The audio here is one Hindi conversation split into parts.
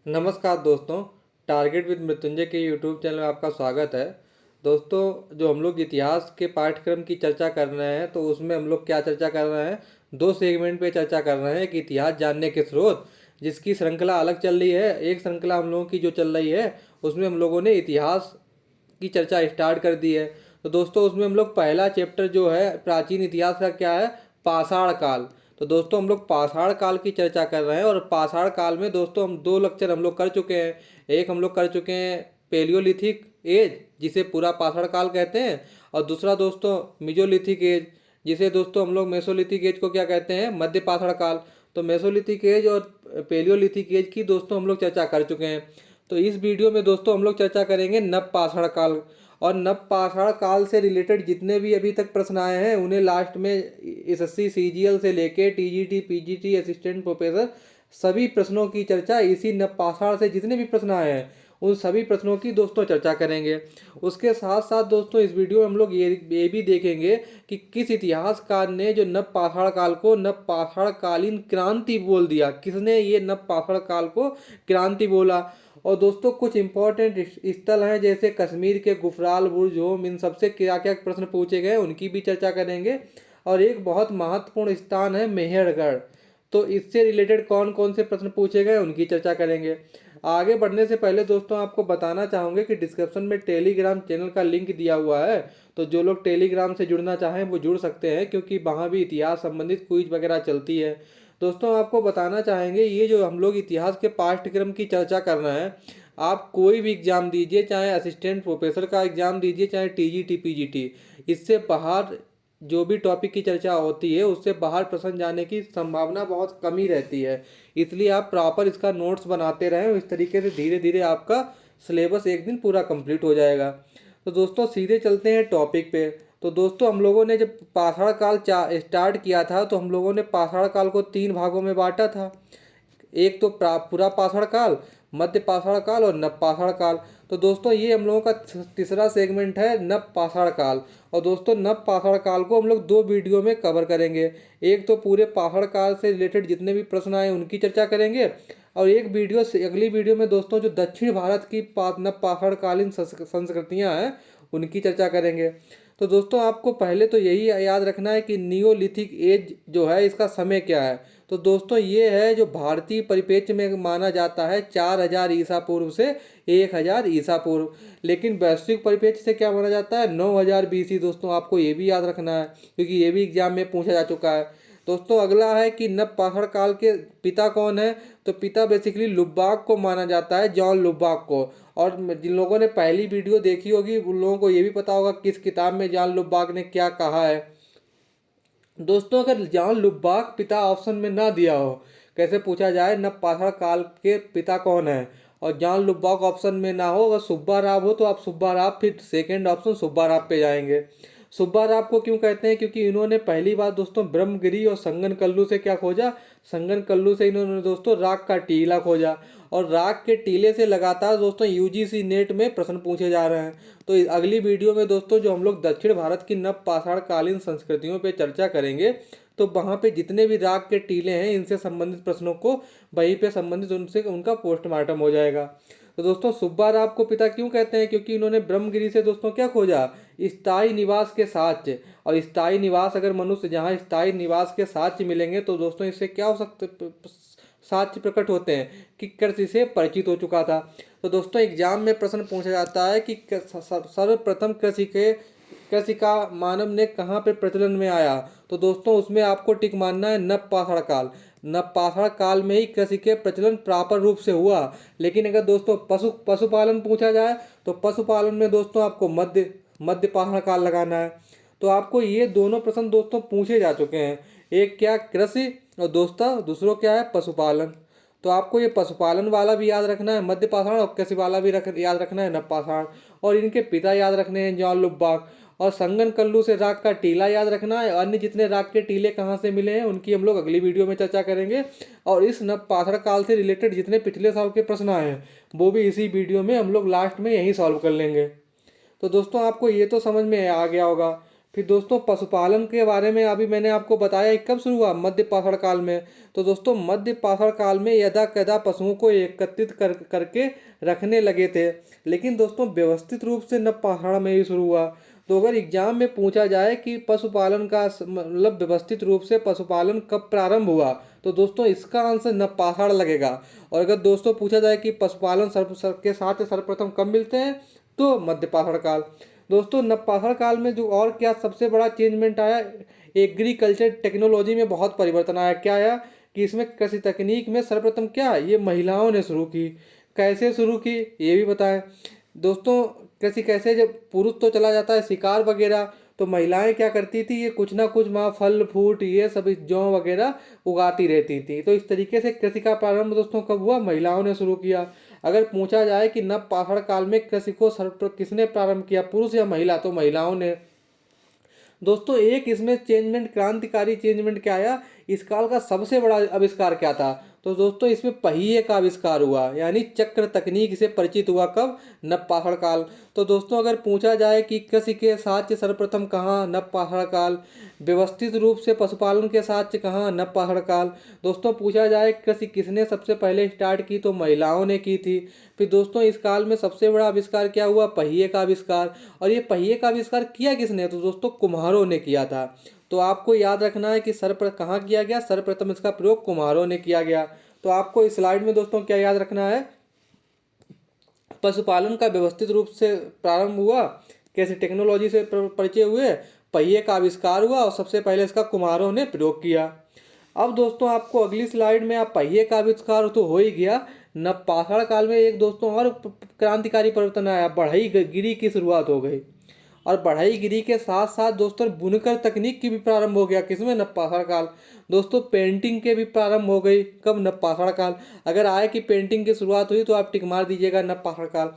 नमस्कार दोस्तों। टारगेट विद मृत्युंजय के यूट्यूब चैनल में आपका स्वागत है। दोस्तों, जो हम लोग इतिहास के पाठ्यक्रम की चर्चा कर रहे हैं तो उसमें हम लोग क्या चर्चा कर रहे हैं, दो सेगमेंट पे चर्चा कर रहे हैं कि इतिहास जानने के स्रोत, जिसकी श्रृंखला अलग चल रही है। एक श्रृंखला हम लोगों की जो चल रही है उसमें हम लोगों ने इतिहास की चर्चा स्टार्ट कर दी है। तो दोस्तों, उसमें हम लोग पहला चैप्टर जो है प्राचीन इतिहास का क्या है, पाषाण काल। तो दोस्तों, हम लोग पाषाण काल की चर्चा कर रहे हैं और पाषाण काल में दोस्तों हम दो लेक्चर हम लोग कर चुके हैं। एक हम लोग कर चुके हैं पेलियोलिथिक एज, जिसे पूरा पाषाण काल कहते हैं, और दूसरा दोस्तों मिजोलिथिक एज, जिसे दोस्तों हम लोग मेसोलिथिक एज को क्या कहते हैं, मध्य पाषाण काल। तो मेसोलिथिक एज और पेलियोलिथिक एज की दोस्तों हम लोग चर्चा कर चुके हैं। तो इस वीडियो में दोस्तों हम लोग चर्चा करेंगे नव पाषाण काल। और नव पाषाण काल से रिलेटेड जितने भी अभी तक प्रश्न आए हैं उन्हें लास्ट में एसएससी सीजीएल से लेके टीजीटी पीजीटी असिस्टेंट प्रोफेसर सभी प्रश्नों की चर्चा इसी नव पाषाण से जितने भी प्रश्न आए हैं उन सभी प्रश्नों की दोस्तों चर्चा करेंगे। उसके साथ साथ दोस्तों इस वीडियो में हम लोग ये भी देखेंगे कि किस इतिहासकार ने जो नव पाषाण काल को नव पाषाण कालीन क्रांति बोल दिया, किसने ये नव पाषाण काल को क्रांति बोला। और दोस्तों कुछ इंपॉर्टेंट स्थल हैं जैसे कश्मीर के गुफराल बुर्ज होम, इन सबसे क्या क्या प्रश्न पूछे गए उनकी भी चर्चा करेंगे। और एक बहुत महत्वपूर्ण स्थान है मेहरगढ़, तो इससे रिलेटेड कौन कौन से प्रश्न पूछे गए उनकी चर्चा करेंगे। आगे बढ़ने से पहले दोस्तों आपको बताना चाहूँगे कि डिस्क्रिप्शन में टेलीग्राम चैनल का लिंक दिया हुआ है, तो जो लोग टेलीग्राम से जुड़ना चाहें वो जुड़ सकते हैं, क्योंकि वहाँ भी इतिहास संबंधित क्विज वगैरह चलती है। दोस्तों आपको बताना चाहेंगे, ये जो हम लोग इतिहास के पाठ्यक्रम की चर्चा कर रहे हैं, आप कोई भी एग्जाम दीजिए, चाहे असिस्टेंट प्रोफेसर का एग्जाम दीजिए, चाहे टीजीटी पीजीटी, इससे बाहर जो भी टॉपिक की चर्चा होती है उससे बाहर प्रश्न जाने की संभावना बहुत कम ही रहती है। इसलिए आप प्रॉपर इसका नोट्स बनाते रहें, इस तरीके से धीरे धीरे आपका सिलेबस एक दिन पूरा कंप्लीट हो जाएगा। तो दोस्तों सीधे चलते हैं टॉपिक पे। तो दोस्तों हम लोगों ने जब पाषाण काल स्टार्ट किया था तो हम लोगों ने पाषाण काल को तीन भागों में बांटा था। एक तो पूरा पाषाण काल, मध्य पाषाण काल और नव पाषाण काल। तो दोस्तों ये हम लोगों का तीसरा सेगमेंट है नव पाषाण काल। और दोस्तों नव पाषाण काल को हम लोग दो वीडियो में कवर करेंगे। एक तो पूरे पाषाण काल से रिलेटेड जितने भी प्रश्न आए उनकी चर्चा करेंगे, और एक वीडियो से अगली वीडियो में दोस्तों जो दक्षिण भारत की नव पाषाण कालीन संस्कृतियाँ हैं उनकी चर्चा करेंगे। तो दोस्तों आपको पहले तो यही याद रखना है कि नियोलिथिक एज जो है इसका समय क्या है। तो दोस्तों ये है जो भारतीय परिप्रेक्ष्य में माना जाता है 4000 ईसा पूर्व से 1000 ईसा पूर्व, लेकिन वैश्विक परिप्रेक्ष्य से क्या माना जाता है 9000 बीसी। दोस्तों आपको ये भी याद रखना है क्योंकि ये भी एग्जाम में पूछा जा चुका है। दोस्तों अगला है कि नव पाषाण काल के पिता कौन है। तो पिता बेसिकली लुब्बाक को माना जाता है, जॉन लुब्बाक को। और जिन लोगों ने पहली वीडियो देखी होगी उन लोगों को ये भी पता होगा किस किताब में जॉन लुब्बाक ने क्या कहा है। दोस्तों अगर जॉन लुब्बाक पिता ऑप्शन में ना दिया हो, कैसे पूछा जाए नव पाषाण काल के पिता कौन है, और जॉन लुब्बाक ऑप्शन में ना हो, अगर सुब्बा राव हो तो आप सुब्बा राव, फिर सेकंड ऑप्शन सुब्बा राव पे जाएंगे। सुब्बा राव को क्यों कहते हैं, क्योंकि इन्होंने पहली बार दोस्तों ब्रह्मगिरी और संगन कल्लू से क्या खोजा, संगन कल्लू से इन्होंने दोस्तों राग का टीला खोजा। और राग के टीले से लगातार दोस्तों यूजीसी नेट में प्रश्न पूछे जा रहे हैं। तो अगली वीडियो में दोस्तों जो हम लोग दक्षिण भारत की नव पाषाण कालीन संस्कृतियों पे चर्चा करेंगे, तो वहाँ पे जितने भी राग के टीले हैं इनसे संबंधित प्रश्नों को वहीं पे संबंधित उनसे उनका पोस्टमार्टम हो जाएगा। तो दोस्तों सुब्बा राव को पिता क्यों कहते हैं, क्योंकि इन्होंने ब्रह्मगिरी से दोस्तों क्या खोजा, स्थायी निवास के साक्ष्य। और स्थायी निवास, अगर मनुष्य जहाँ स्थायी निवास के साक्ष्य मिलेंगे तो दोस्तों इससे क्या हो सकते साक्ष्य प्रकट होते हैं कि कृषि से परिचित हो चुका था। तो दोस्तों एग्जाम में प्रश्न पूछा जाता है कि सर्वप्रथम कृषि का मानव ने कहाँ पे प्रचलन में आया। तो दोस्तों उसमें आपको टिक मानना है नव पाषाण काल। नव पाषाण काल में ही कृषि के प्रचलन प्रॉपर रूप से हुआ। लेकिन अगर दोस्तों पशुपालन पूछा जाए तो पशुपालन में दोस्तों आपको मध्य पाषाण काल लगाना है। तो आपको ये दोनों प्रश्न दोस्तों पूछे जा चुके हैं, एक क्या कृषि और दोस्तों दूसरों क्या है पशुपालन। तो आपको ये पशुपालन वाला भी याद रखना है मध्य पाषाण, और कृषि वाला भी याद रखना है नव पाषाण। और इनके पिता याद रखने हैं जॉन लुब्बाक। और संगन कल्लू से राग का टीला याद रखना है। अन्य जितने राग के टीले कहाँ से मिले हैं उनकी हम लोग अगली वीडियो में चर्चा करेंगे। और इस नव पाषाण काल से रिलेटेड जितने पिछले साल के प्रश्न आए हैं वो भी इसी वीडियो में हम लोग लास्ट में यही सॉल्व कर लेंगे। तो दोस्तों आपको ये तो समझ में आ गया होगा फिर दोस्तों पशुपालन के बारे में अभी मैंने आपको बताया कि कब शुरू हुआ, मध्य पाषाण काल में। तो दोस्तों मध्य पाषाण काल में यदा कदा पशुओं को एकत्रित करके रखने लगे थे, लेकिन दोस्तों व्यवस्थित रूप से नव पाषाण में ही शुरू हुआ। तो अगर एग्जाम में पूछा जाए कि पशुपालन का मतलब व्यवस्थित रूप से पशुपालन कब प्रारंभ हुआ, तो दोस्तों इसका आंसर नव पाषाण लगेगा। और अगर दोस्तों पूछा जाए कि पशुपालन के साथ सर्वप्रथम कब मिलते हैं, तो मध्य पाषाण काल। दोस्तों नवपाषाण काल में जो और क्या सबसे बड़ा चेंजमेंट आया, एग्रीकल्चर टेक्नोलॉजी में बहुत परिवर्तन आया। क्या आया कि इसमें कृषि तकनीक में सर्वप्रथम क्या ये महिलाओं ने शुरू की। कैसे शुरू की ये भी बताएं दोस्तों। कृषि कैसे, जब पुरुष तो चला जाता है शिकार वगैरह, तो महिलाएं क्या करती थी, ये कुछ ना कुछ वहाँ फल फूट ये सब जौ वगैरह उगाती रहती थी। तो इस तरीके से कृषि का प्रारंभ दोस्तों कब हुआ, महिलाओं ने शुरू किया। अगर पूछा जाए कि नव पाषाण काल में कृषि को किसने प्रारंभ किया, पुरुष या महिला, तो महिलाओं ने। दोस्तों एक इसमें चेंजमेंट, क्रांतिकारी चेंजमेंट क्या आया, इस काल का सबसे बड़ा आविष्कार क्या था, तो दोस्तों इसमें पहिए का आविष्कार हुआ, यानी चक्र तकनीक से परिचित हुआ कब, नवपाषाण काल। तो दोस्तों अगर पूछा जाए कि कृषि के साक्ष्य सर्वप्रथम कहाँ, नवपाषाण काल। व्यवस्थित रूप से पशुपालन के साक्ष्य कहाँ, नवपाषाण काल। दोस्तों पूछा जाए कृषि किसने सबसे पहले स्टार्ट की, तो महिलाओं ने की थी। फिर दोस्तों इस काल में सबसे बड़ा आविष्कार क्या हुआ, पहिए का आविष्कार। और ये पहिए का आविष्कार किया किसने, तो दोस्तों कुम्हारों ने किया था। तो आपको याद रखना है कि कहाँ किया गया, सर्वप्रथम इसका प्रयोग कुम्हारों ने किया गया। तो आपको इस स्लाइड में दोस्तों क्या याद रखना है, पशुपालन का व्यवस्थित रूप से प्रारंभ हुआ, कैसे टेक्नोलॉजी से परिचय हुए, पहिए का आविष्कार हुआ और सबसे पहले इसका कुम्हारों ने प्रयोग किया। अब दोस्तों आपको अगली स्लाइड में, आप पहिए का आविष्कार तो हो ही गया, नवपाषाण काल में एक दोस्तों और क्रांतिकारी परिवर्तन आया, बढ़ई गिरी की शुरुआत हो गई। और बढ़ई गिरी के साथ साथ दोस्तों बुनकर तकनीक की भी प्रारंभ हो गया, किसमें, नवपाषाण काल। दोस्तों पेंटिंग के भी प्रारंभ हो गई, कब, नवपाषाण काल। अगर आए कि पेंटिंग की शुरुआत हुई तो आप टिक मार दीजिएगा, नवपाषाण काल।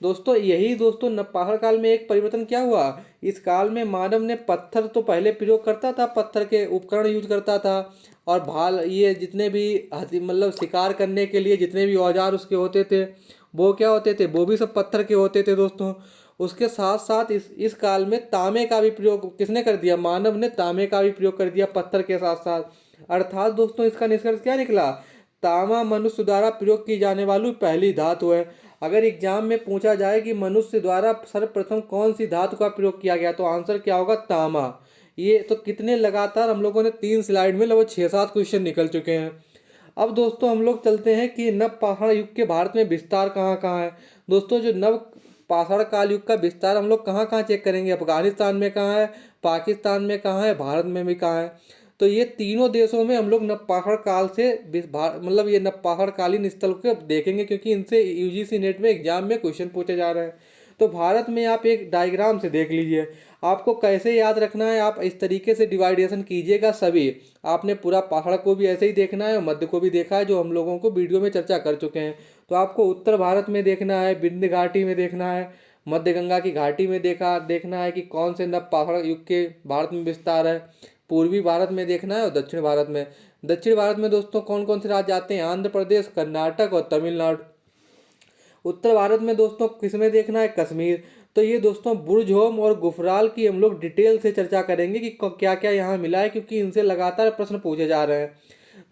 दोस्तों यही दोस्तों नवपाषाण काल में एक परिवर्तन क्या हुआ, इस काल में मानव ने पत्थर तो पहले प्रयोग करता था, पत्थर के उपकरण यूज करता था, और भाल ये जितने भी मतलब शिकार करने के लिए जितने भी औजार उसके होते थे, वो क्या होते थे, वो भी सब पत्थर के होते थे दोस्तों। उसके साथ साथ इस काल में तांबे का भी प्रयोग किसने कर दिया, मानव ने तांबे का भी प्रयोग कर दिया पत्थर के साथ साथ। अर्थात दोस्तों इसका निष्कर्ष क्या निकला, तांबा मनुष्य द्वारा प्रयोग की जाने वाली पहली धातु है। अगर एग्जाम में पूछा जाए कि मनुष्य द्वारा सर्वप्रथम कौन सी धातु का प्रयोग किया गया, तो आंसर क्या होगा, तांबा। ये तो कितने लगातार हम लोगों ने 3 स्लाइड में लगभग 6-7 क्वेश्चन निकल चुके हैं। अब दोस्तों हम लोग चलते हैं कि नव पाषाण युग के भारत में विस्तार कहाँ कहाँ है। दोस्तों जो नव पाषाण काल युग का विस्तार हम लोग कहाँ कहाँ चेक करेंगे, अफगानिस्तान में कहाँ है, पाकिस्तान में कहाँ है, भारत में भी कहाँ है। तो ये तीनों देशों में हम लोग नवपाषाण काल से मतलब ये नवपाषाण कालीन स्थल को देखेंगे, क्योंकि इनसे यूजीसी नेट में एग्जाम में क्वेश्चन पूछे जा रहे हैं। तो भारत में आप एक डायग्राम से देख लीजिए, आपको कैसे याद रखना है, आप इस तरीके से डिवाइडेशन कीजिएगा सभी। आपने पूरा पहाड़ को भी ऐसे ही देखना है और मध्य को भी देखा है, जो हम लोगों को वीडियो में चर्चा कर चुके हैं। तो आपको उत्तर भारत में देखना है, विंध्य घाटी में देखना है, मध्य गंगा की घाटी में देखना है कि कौन से नव पहाड़ युग के भारत में विस्तार है। पूर्वी भारत में देखना है और दक्षिण भारत में दोस्तों कौन कौन से राज्य आते हैं, आंध्र प्रदेश, कर्नाटक और तमिलनाडु। उत्तर भारत में दोस्तों किसमें देखना है, कश्मीर। तो ये दोस्तों बुर्ज-होम और गुफराल की हम लोग डिटेल से चर्चा करेंगे कि क्या क्या यहाँ मिला है, क्योंकि इनसे लगातार प्रश्न पूछे जा रहे हैं।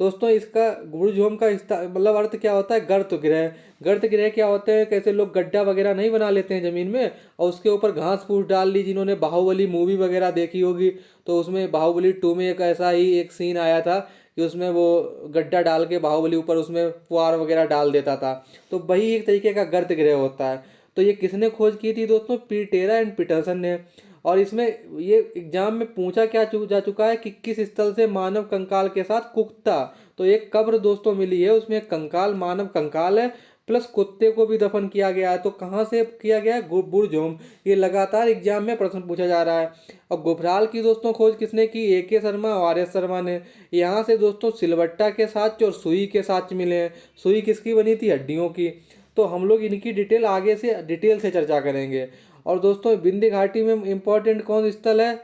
दोस्तों इसका बुर्ज-होम का मतलब अर्थ क्या होता है, गर्त गृह। गर्त गृह क्या होते हैं, कैसे लोग गड्ढा वगैरह नहीं बना लेते हैं ज़मीन में और उसके ऊपर घास फूस डाल ली। जिन्होंने बाहुबली मूवी वगैरह देखी होगी, तो उसमें बाहुबली 2 में एक ऐसा ही एक सीन आया था कि उसमें वो गड्ढा डाल के बाहुबली ऊपर उसमें पुआर वगैरह डाल देता था। तो वही एक तरीके का गर्त गृह होता है। तो ये किसने खोज की थी दोस्तों, पीटेरा एंड पीटरसन ने। और इसमें ये एग्जाम में पूछा क्या जा चुका है कि किस स्थल से मानव कंकाल के साथ कुत्ता, तो एक कब्र दोस्तों मिली है, उसमें कंकाल, मानव कंकाल है, प्लस कुत्ते को भी दफन किया गया है। तो कहाँ से किया गया है, बुर्ज-होम। ये लगातार एग्जाम में प्रश्न पूछा जा रहा है। और गुफराल की दोस्तों खोज किसने की, AK शर्मा और RS शर्मा ने। यहाँ से दोस्तों सिलवट्टा के साथ और सुई के साथ मिले हैं। सुई किसकी बनी थी, हड्डियों की। तो हम लोग इनकी डिटेल आगे से डिटेल से चर्चा करेंगे। और दोस्तों विंध्य घाटी में इम्पोर्टेंट कौन स्थल है,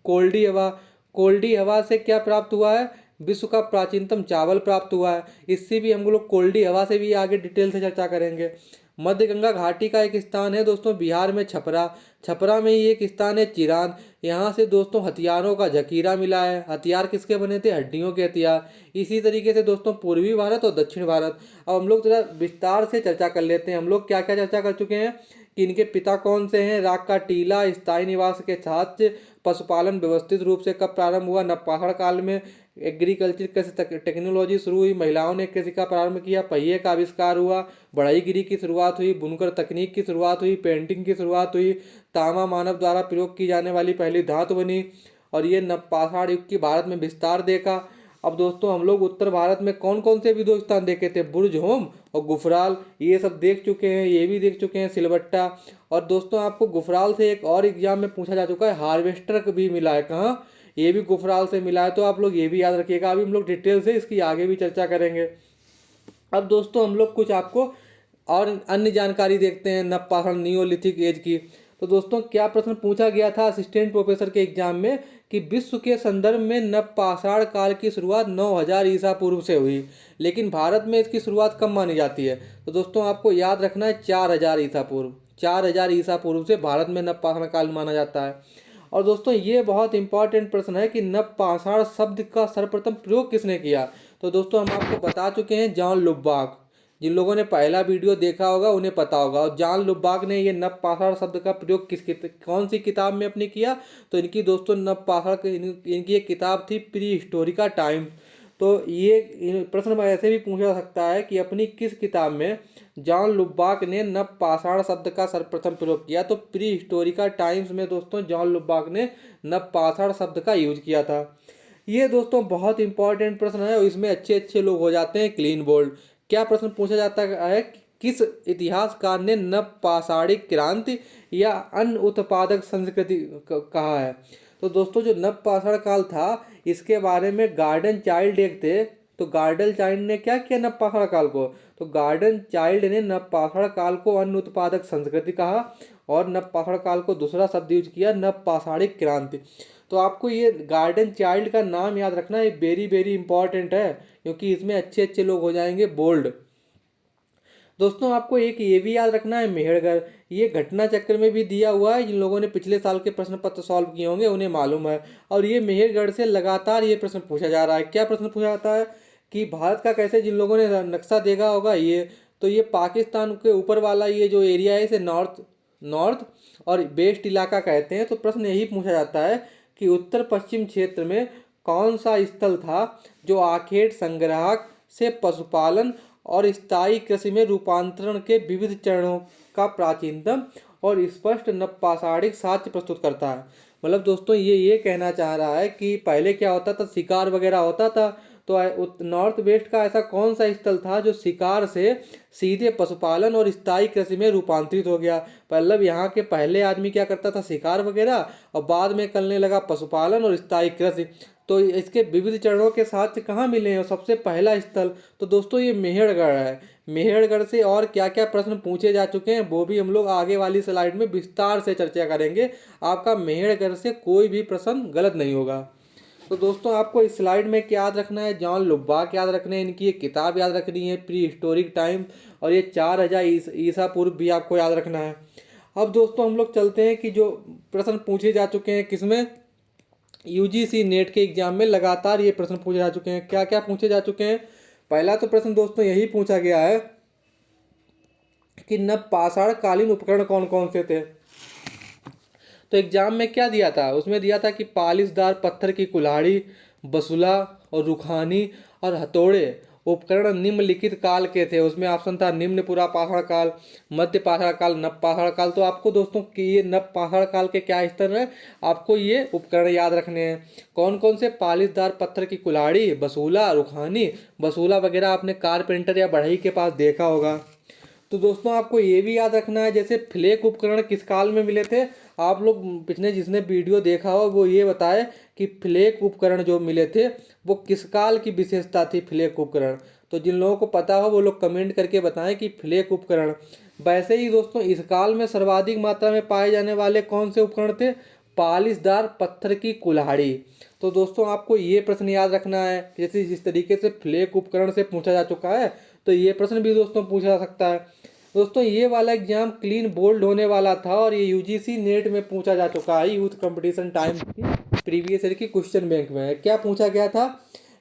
कोल्डी हवा। कोल्डी हवा से क्या प्राप्त हुआ है, विश्व का प्राचीनतम चावल प्राप्त हुआ है। इससे भी हम लोग कोल्डी हवा से भी आगे डिटेल से चर्चा करेंगे। मध्य गंगा घाटी का एक स्थान है दोस्तों बिहार में छपरा। छपरा में ही एक स्थान है चिरान। यहाँ से दोस्तों हथियारों का जखीरा मिला है। हथियार किसके बने थे? हड्डियों के हथियार। इसी तरीके से दोस्तों पूर्वी भारत और दक्षिण भारत। अब हम लोग थोड़ा विस्तार से चर्चा कर लेते हैं। हम लोग क्या क्या चर्चा कर चुके हैं कि इनके पिता कौन से हैं। राग का टीला, स्थायी निवास के छात्र, पशुपालन व्यवस्थित रूप से कब प्रारंभ हुआ? नवपाषाण काल में। एग्रीकल्चर कैसे टेक्नोलॉजी शुरू हुई? महिलाओं ने कृषि का प्रारंभ किया। पहिए का आविष्कार हुआ। बढ़ईगिरी की शुरुआत हुई। बुनकर तकनीक की शुरुआत हुई। पेंटिंग की शुरुआत हुई। तांबा मानव द्वारा प्रयोग की जाने वाली पहली धातु बनी। और ये नवपाषाण युग की भारत में विस्तार देखा। अब दोस्तों हम लोग उत्तर भारत में कौन कौन से भी दो स्थान देखे थे? बुर्ज होम और गुफराल, ये सब देख चुके हैं। ये भी देख चुके हैं सिलबट्टा। और दोस्तों आपको गुफराल से एक और एग्जाम में पूछा जा चुका है, हार्वेस्टर भी मिला है। कहाँ? ये भी गुफराल से मिला है। तो आप लोग ये भी याद रखिएगा। अभी हम लोग डिटेल से इसकी आगे भी चर्चा करेंगे। अब दोस्तों हम लोग कुछ आपको और अन्य जानकारी देखते हैं नवपाषाण नियोलिथिक एज की। तो दोस्तों क्या प्रश्न पूछा गया था असिस्टेंट प्रोफेसर के एग्जाम में कि विश्व के संदर्भ में नवपाषाण काल की शुरुआत 9000 ईसा पूर्व से हुई, लेकिन भारत में इसकी शुरुआत कब मानी जाती है? तो दोस्तों आपको याद रखना है 4000 ईसा पूर्व। 4000 ईसा पूर्व से भारत में नवपाषाण काल माना जाता है। और दोस्तों ये बहुत इंपॉर्टेंट प्रश्न है कि नवपाषाण शब्द का सर्वप्रथम प्रयोग किसने किया? तो दोस्तों हम आपको बता चुके हैं, जॉन लुबाक। जिन लोगों ने पहला वीडियो देखा होगा उन्हें पता होगा। और जॉन लुबाक ने ये नवपाषाण शब्द का प्रयोग कौन सी किताब में अपनी किया? तो इनकी दोस्तों नवपाषाण इनकी एक किताब थी प्री हिस्टोरिका टाइम्स। तो ये प्रश्न ऐसे भी पूछा जा सकता है कि अपनी किस किताब में जॉन लुबाक ने नवपाषाण शब्द का सर्वप्रथम प्रयोग किया? तो प्री हिस्टोरिका टाइम्स में दोस्तों जॉन लुबाक ने नवपाषाण शब्द का यूज किया था। ये दोस्तों बहुत इंपॉर्टेंट प्रश्न है और इसमें अच्छे अच्छे लोग हो जाते हैं क्लीन बोल्ड। क्या प्रश्न पूछा जाता है? किस इतिहासकार ने नवपाषाणिक क्रांति या अन्न उत्पादक संस्कृति कहा है? तो दोस्तों जो नवपाषाण काल था इसके बारे में गार्डन चाइल्ड एक थे। तो गार्डन चाइल्ड ने क्या किया नवपाषाण काल को? तो गार्डन चाइल्ड ने नवपाषाण काल को अन्न उत्पादक संस्कृति कहा और नवपाषाण काल को दूसरा शब्द यूज किया नवपाषाणिक क्रांति। तो आपको ये गार्डन चाइल्ड का नाम याद रखना, ये वेरी वेरी इंपॉर्टेंट है क्योंकि इसमें अच्छे अच्छे लोग हो जाएंगे बोल्ड। दोस्तों आपको एक ये भी याद रखना है मेहरगढ़। ये घटना चक्र में भी दिया हुआ है। जिन लोगों ने पिछले साल के प्रश्न पत्र सॉल्व किए होंगे उन्हें मालूम है। और ये मेहरगढ़ से लगातार ये प्रश्न पूछा जा रहा है। क्या प्रश्न पूछा जाता है कि भारत का कैसे, जिन लोगों ने नक्शा देखा होगा ये, तो ये पाकिस्तान के ऊपर वाला ये जो एरिया है इसे नॉर्थ और वेस्ट इलाका कहते हैं। तो प्रश्न यही पूछा जाता है कि उत्तर पश्चिम क्षेत्र में कौन सा स्थल था जो आखेट संग्राहक से पशुपालन और स्थायी कृषि में रूपांतरण के विविध चरणों का प्राचीनतम और स्पष्ट नवपाषाणिक साक्ष्य प्रस्तुत करता है। मतलब दोस्तों ये कहना चाह रहा है कि पहले क्या होता था, शिकार वगैरह होता था। तो नॉर्थ वेस्ट का ऐसा कौन सा स्थल था जो शिकार से सीधे पशुपालन और स्थायी कृषि में रूपांतरित हो गया? मतलब यहाँ के पहले आदमी क्या करता था, शिकार वगैरह, और बाद में करने लगा पशुपालन और स्थायी कृषि। तो इसके विविध चरणों के साथ कहाँ मिले हैं? सबसे पहला स्थल तो दोस्तों ये मेहरगढ़ है। मेहरगढ़ से और क्या क्या प्रश्न पूछे जा चुके हैं वो भी हम लोग आगे वाली स्लाइड में विस्तार से चर्चा करेंगे। आपका मेहरगढ़ से कोई भी प्रश्न गलत नहीं होगा। तो दोस्तों आपको इस स्लाइड में क्या याद रखना है? जॉन लुबाक याद रखने हैं, इनकी एक किताब याद रखनी है प्री हिस्टोरिक टाइम, और ये 4000 ईसा पूर्व भी आपको याद रखना है। अब दोस्तों हम लोग चलते हैं कि जो प्रश्न पूछे जा चुके हैं किसमें, यूजीसी नेट के एग्जाम में लगातार ये प्रश्न पूछे जा चुके हैं। क्या क्या पूछे जा चुके हैं? पहला तो प्रश्न दोस्तों यही पूछा गया है कि नवपाषाण कालीन उपकरण कौन कौन से थे। तो एग्जाम में क्या दिया था? उसमें दिया था कि पालिशदार पत्थर की कुल्हाड़ी, बसुला और रुखानी और हथौड़े उपकरण निम्नलिखित काल के थे। उसमें ऑप्शन था निम्न पुरापाषाण काल, मध्य पाषाण काल, नवपाषाण काल। तो आपको दोस्तों कि ये नवपाषाण काल के क्या स्तर है, आपको ये उपकरण याद रखने हैं। कौन कौन से? पालिशदार पत्थर की कुल्हाड़ी, बसूला, रुखानी। बसूला वगैरह आपने कारपेंटर या बढ़ई के पास देखा होगा। तो दोस्तों आपको ये भी याद रखना है जैसे फ्लेक उपकरण किस काल में मिले थे। आप लोग पिछले जिसने वीडियो देखा हो वो ये बताए कि फ्लेक उपकरण जो मिले थे वो किस काल की विशेषता थी फ्लेक उपकरण। तो जिन लोगों को पता हो वो लोग कमेंट करके बताएं कि फ्लेक उपकरण। वैसे ही दोस्तों इस काल में सर्वाधिक मात्रा में पाए जाने वाले कौन से उपकरण थे? पालिशदार पत्थर की कुल्हाड़ी। तो दोस्तों आपको ये प्रश्न याद रखना है, जैसे जिस तरीके से फ्लैग उपकरण से पूछा जा चुका है तो ये प्रश्न भी दोस्तों पूछा जा सकता है। दोस्तों ये वाला एग्जाम क्लीन बोल्ड होने वाला था और ये यूजीसी नेट में पूछा जा चुका है, यूथ कंपटीशन टाइम की प्रीवियस ईयर की क्वेश्चन बैंक में है। क्या पूछा गया था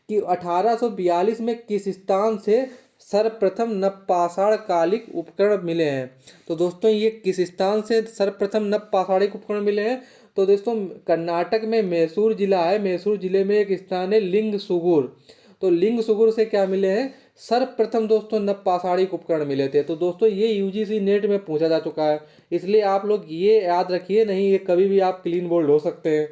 कि 1842 में किस स्थान से सर्वप्रथम नवपाषाण कालिक उपकरण मिले हैं। तो दोस्तों ये किस स्थान से सर्वप्रथम नवपाषाणिक उपकरण मिले हैं, तो दोस्तों कर्नाटक में मैसूर जिला है, मैसूर जिले में एक स्थान है लिंगसुगुर। तो लिंगसुगुर से क्या मिले हैं, सर्वप्रथम दोस्तों नवपाषाणिक उपकरण मिले थे। तो दोस्तों ये यूजीसी नेट में पूछा जा चुका है, इसलिए आप लोग ये याद रखिए, नहीं ये कभी भी आप क्लीन बोल्ड हो सकते हैं।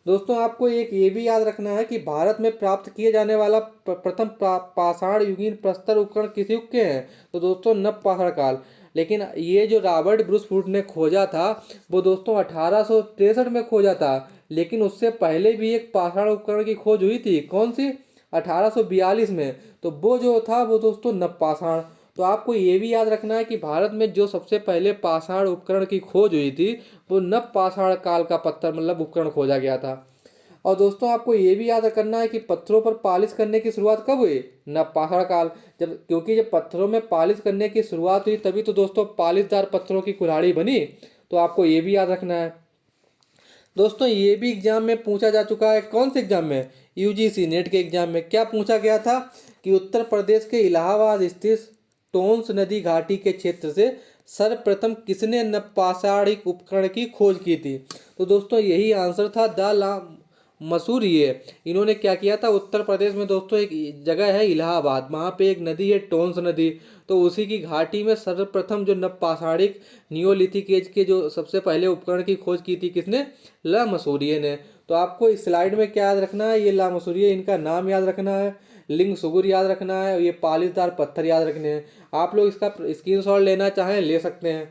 दोस्तों आपको एक ये भी याद रखना है कि भारत में प्राप्त किए जाने वाला प्रथम पाषाण युगीन प्रस्तर उपकरण किस युग के हैं, तो दोस्तों नवपाषाण काल। लेकिन ये जो रॉबर्ट ब्रूस वुड ने खोजा था वो दोस्तों 1863 में खोजा था, लेकिन उससे पहले भी एक पाषाण उपकरण की खोज हुई थी। कौन सी, 1842 में। तो वो जो था वो दोस्तों नवपाषाण। तो आपको ये भी याद रखना है कि भारत में जो सबसे पहले पाषाण उपकरण की खोज हुई थी वो नवपाषाण काल का पत्थर मतलब उपकरण खोजा गया था। और दोस्तों आपको ये भी याद करना है कि पत्थरों पर पॉलिश करने की शुरुआत कब हुई, नवपाषाण काल। जब क्योंकि जब पत्थरों में पॉलिश करने की शुरुआत हुई तभी तो दोस्तों पॉलिशदार पत्थरों की कुल्हाड़ी बनी। तो आपको ये भी याद रखना है। दोस्तों ये भी एग्जाम में पूछा जा चुका है। कौन से एग्जाम में, यूजीसी नेट के एग्जाम में। क्या पूछा गया था कि उत्तर प्रदेश के इलाहाबाद स्थित टोंस नदी घाटी के क्षेत्र से सर्वप्रथम किसने नवपाषाणिक उपकरण की खोज की थी। तो दोस्तों यही आंसर था द ला मसूरिये। इन्होंने क्या किया था, उत्तर प्रदेश में दोस्तों एक जगह है इलाहाबाद, वहाँ पे एक नदी है टोंस नदी, तो उसी की घाटी में सर्वप्रथम जो नवपाषाणिक नियोलिथिक एज के जो सबसे पहले उपकरण की खोज की थी किसने, ला मसूरिये ने। तो आपको इस स्लाइड में क्या याद रखना है, ये ला मसूरिये इनका नाम याद रखना है, लिंगसुगुर याद रखना है, ये पालिशदार पत्थर याद रखने हैं। आप लोग इसका स्क्रीनशॉट लेना चाहें ले सकते हैं।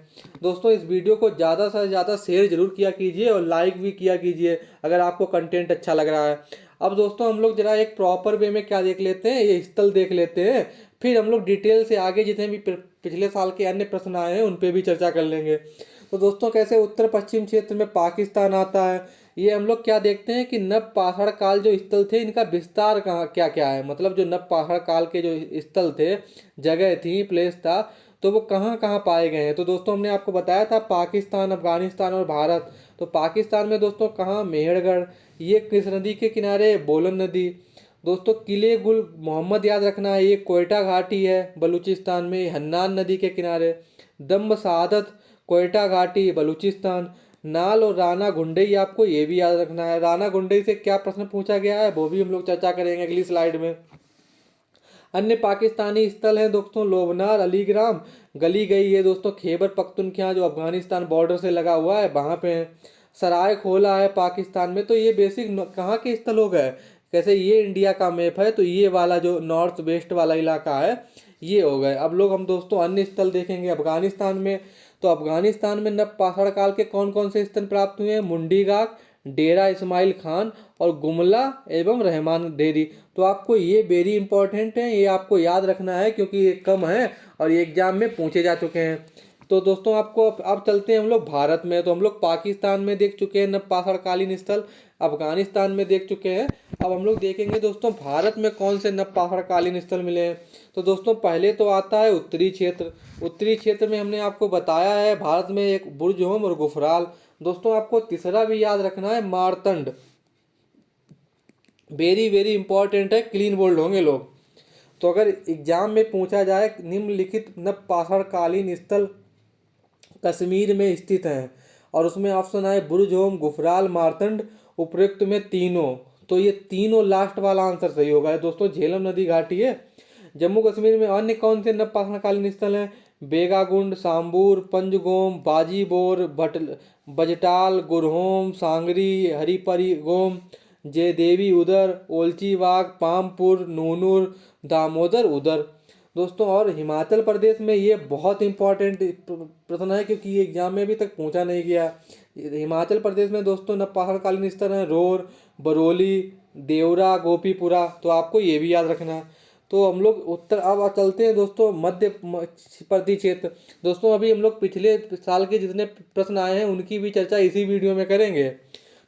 दोस्तों इस वीडियो को ज़्यादा से ज़्यादा शेयर जरूर किया कीजिए और लाइक भी किया कीजिए अगर आपको कंटेंट अच्छा लग रहा है। अब दोस्तों हम लोग जरा एक प्रॉपर वे में क्या देख लेते हैं, ये स्थल देख लेते हैं, फिर हम लोग डिटेल से आगे जितने भी पिछले साल के अन्य प्रश्न आए हैं उन पर भी चर्चा कर लेंगे। तो दोस्तों कैसे उत्तर पश्चिम क्षेत्र में पाकिस्तान आता है, ये हम लोग क्या देखते हैं कि नवपाषाण काल जो स्थल थे इनका विस्तार कहाँ क्या क्या है, मतलब जो नवपाषाण काल के जो स्थल थे, जगह थी, प्लेस था, तो वो कहाँ कहाँ पाए गए हैं। तो दोस्तों हमने आपको बताया था पाकिस्तान, अफगानिस्तान और भारत। तो पाकिस्तान में दोस्तों कहाँ, मेहरगढ़, ये किस नदी के किनारे, बोलन नदी। दोस्तों किले गुल मोहम्मद याद रखना है, ये कोयटा घाटी है बलूचिस्तान में, हन्नान नदी के किनारे। दम्ब शहादत कोयटा घाटी बलूचिस्तान। नाल और राना गुंडई आपको ये भी याद रखना है। राना गुंडई से क्या प्रश्न पूछा गया है वो भी हम लोग चर्चा करेंगे अगली स्लाइड में। अन्य पाकिस्तानी स्थल हैं दोस्तों लोबनार, अलीग्राम, गली गई, ये दोस्तों खैबर पख्तूनख्वा जो अफगानिस्तान बॉर्डर से लगा हुआ है वहाँ पे है। सराय खोला है पाकिस्तान में। तो ये बेसिक कहाँ के स्थल हो गए, कैसे ये इंडिया का मैप है तो ये वाला जो नॉर्थ वेस्ट वाला इलाका है ये हो गए। अब लोग हम दोस्तों अन्य स्थल देखेंगे अफगानिस्तान में। तो अफगानिस्तान में नवपाषाण काल के कौन कौन से स्थल प्राप्त हुए हैं, मुंडीगाग, डेरा इस्माइल खान और गुमला एवं रहमान डेरी। तो आपको ये वेरी इंपॉर्टेंट है, ये आपको याद रखना है क्योंकि ये कम है और ये एग्जाम में पूछे जा चुके हैं। तो दोस्तों आपको अब चलते हैं हम लोग भारत में। तो हम लोग पाकिस्तान में देख चुके हैं नवपाषाण कालीन स्थल, अफगानिस्तान में देख चुके हैं। अब हम लोग देखेंगे दोस्तों भारत में कौन से नवपाषाण कालीन स्थल मिले हैं। तो दोस्तों पहले तो आता है उत्तरी क्षेत्र। उत्तरी क्षेत्र में हमने आपको बताया है भारत में एक बुर्जहोम और गुफराल। दोस्तों आपको तीसरा भी याद रखना है मारतंड, वेरी वेरी इंपॉर्टेंट है, क्लीन बोल्ड होंगे लोग। तो अगर एग्जाम में पूछा जाए निम्नलिखित नवपाषाण कालीन स्थल कश्मीर में स्थित हैं और उसमें ऑप्शन आए बुर्जहोम, गुफराल, मारतंड, उपयुक्त में तीनों। तो ये तीनों लास्ट वाला आंसर सही होगा। दोस्तों झेलम नदी घाटी है। जम्मू कश्मीर में अन्य कौन से नवपाषाण कालीन स्थल हैं, बेगागुंड, सांबूर, पंजगोम, बाजीबोर, बजटाल, गुरहोम, सांगरी, हरिपरी गोम, जयदेवी उदर, ओलचीबाग, पामपुर, नूनूर, दामोदर उदर। दोस्तों और हिमाचल प्रदेश में ये बहुत इंपॉर्टेंट प्रश्न है क्योंकि ये एग्जाम में अभी तक पूछा नहीं गया। हिमाचल प्रदेश में दोस्तों नवपाषाण कालीन स्थल हैं रोर, बरौली, देवरा, गोपीपुरा। तो आपको ये भी याद रखना है। तो हम लोग उत्तर अब चलते हैं दोस्तों मध्य प्रदेश क्षेत्र। दोस्तों अभी हम लोग पिछले साल के जितने प्रश्न आए हैं उनकी भी चर्चा इसी वीडियो में करेंगे।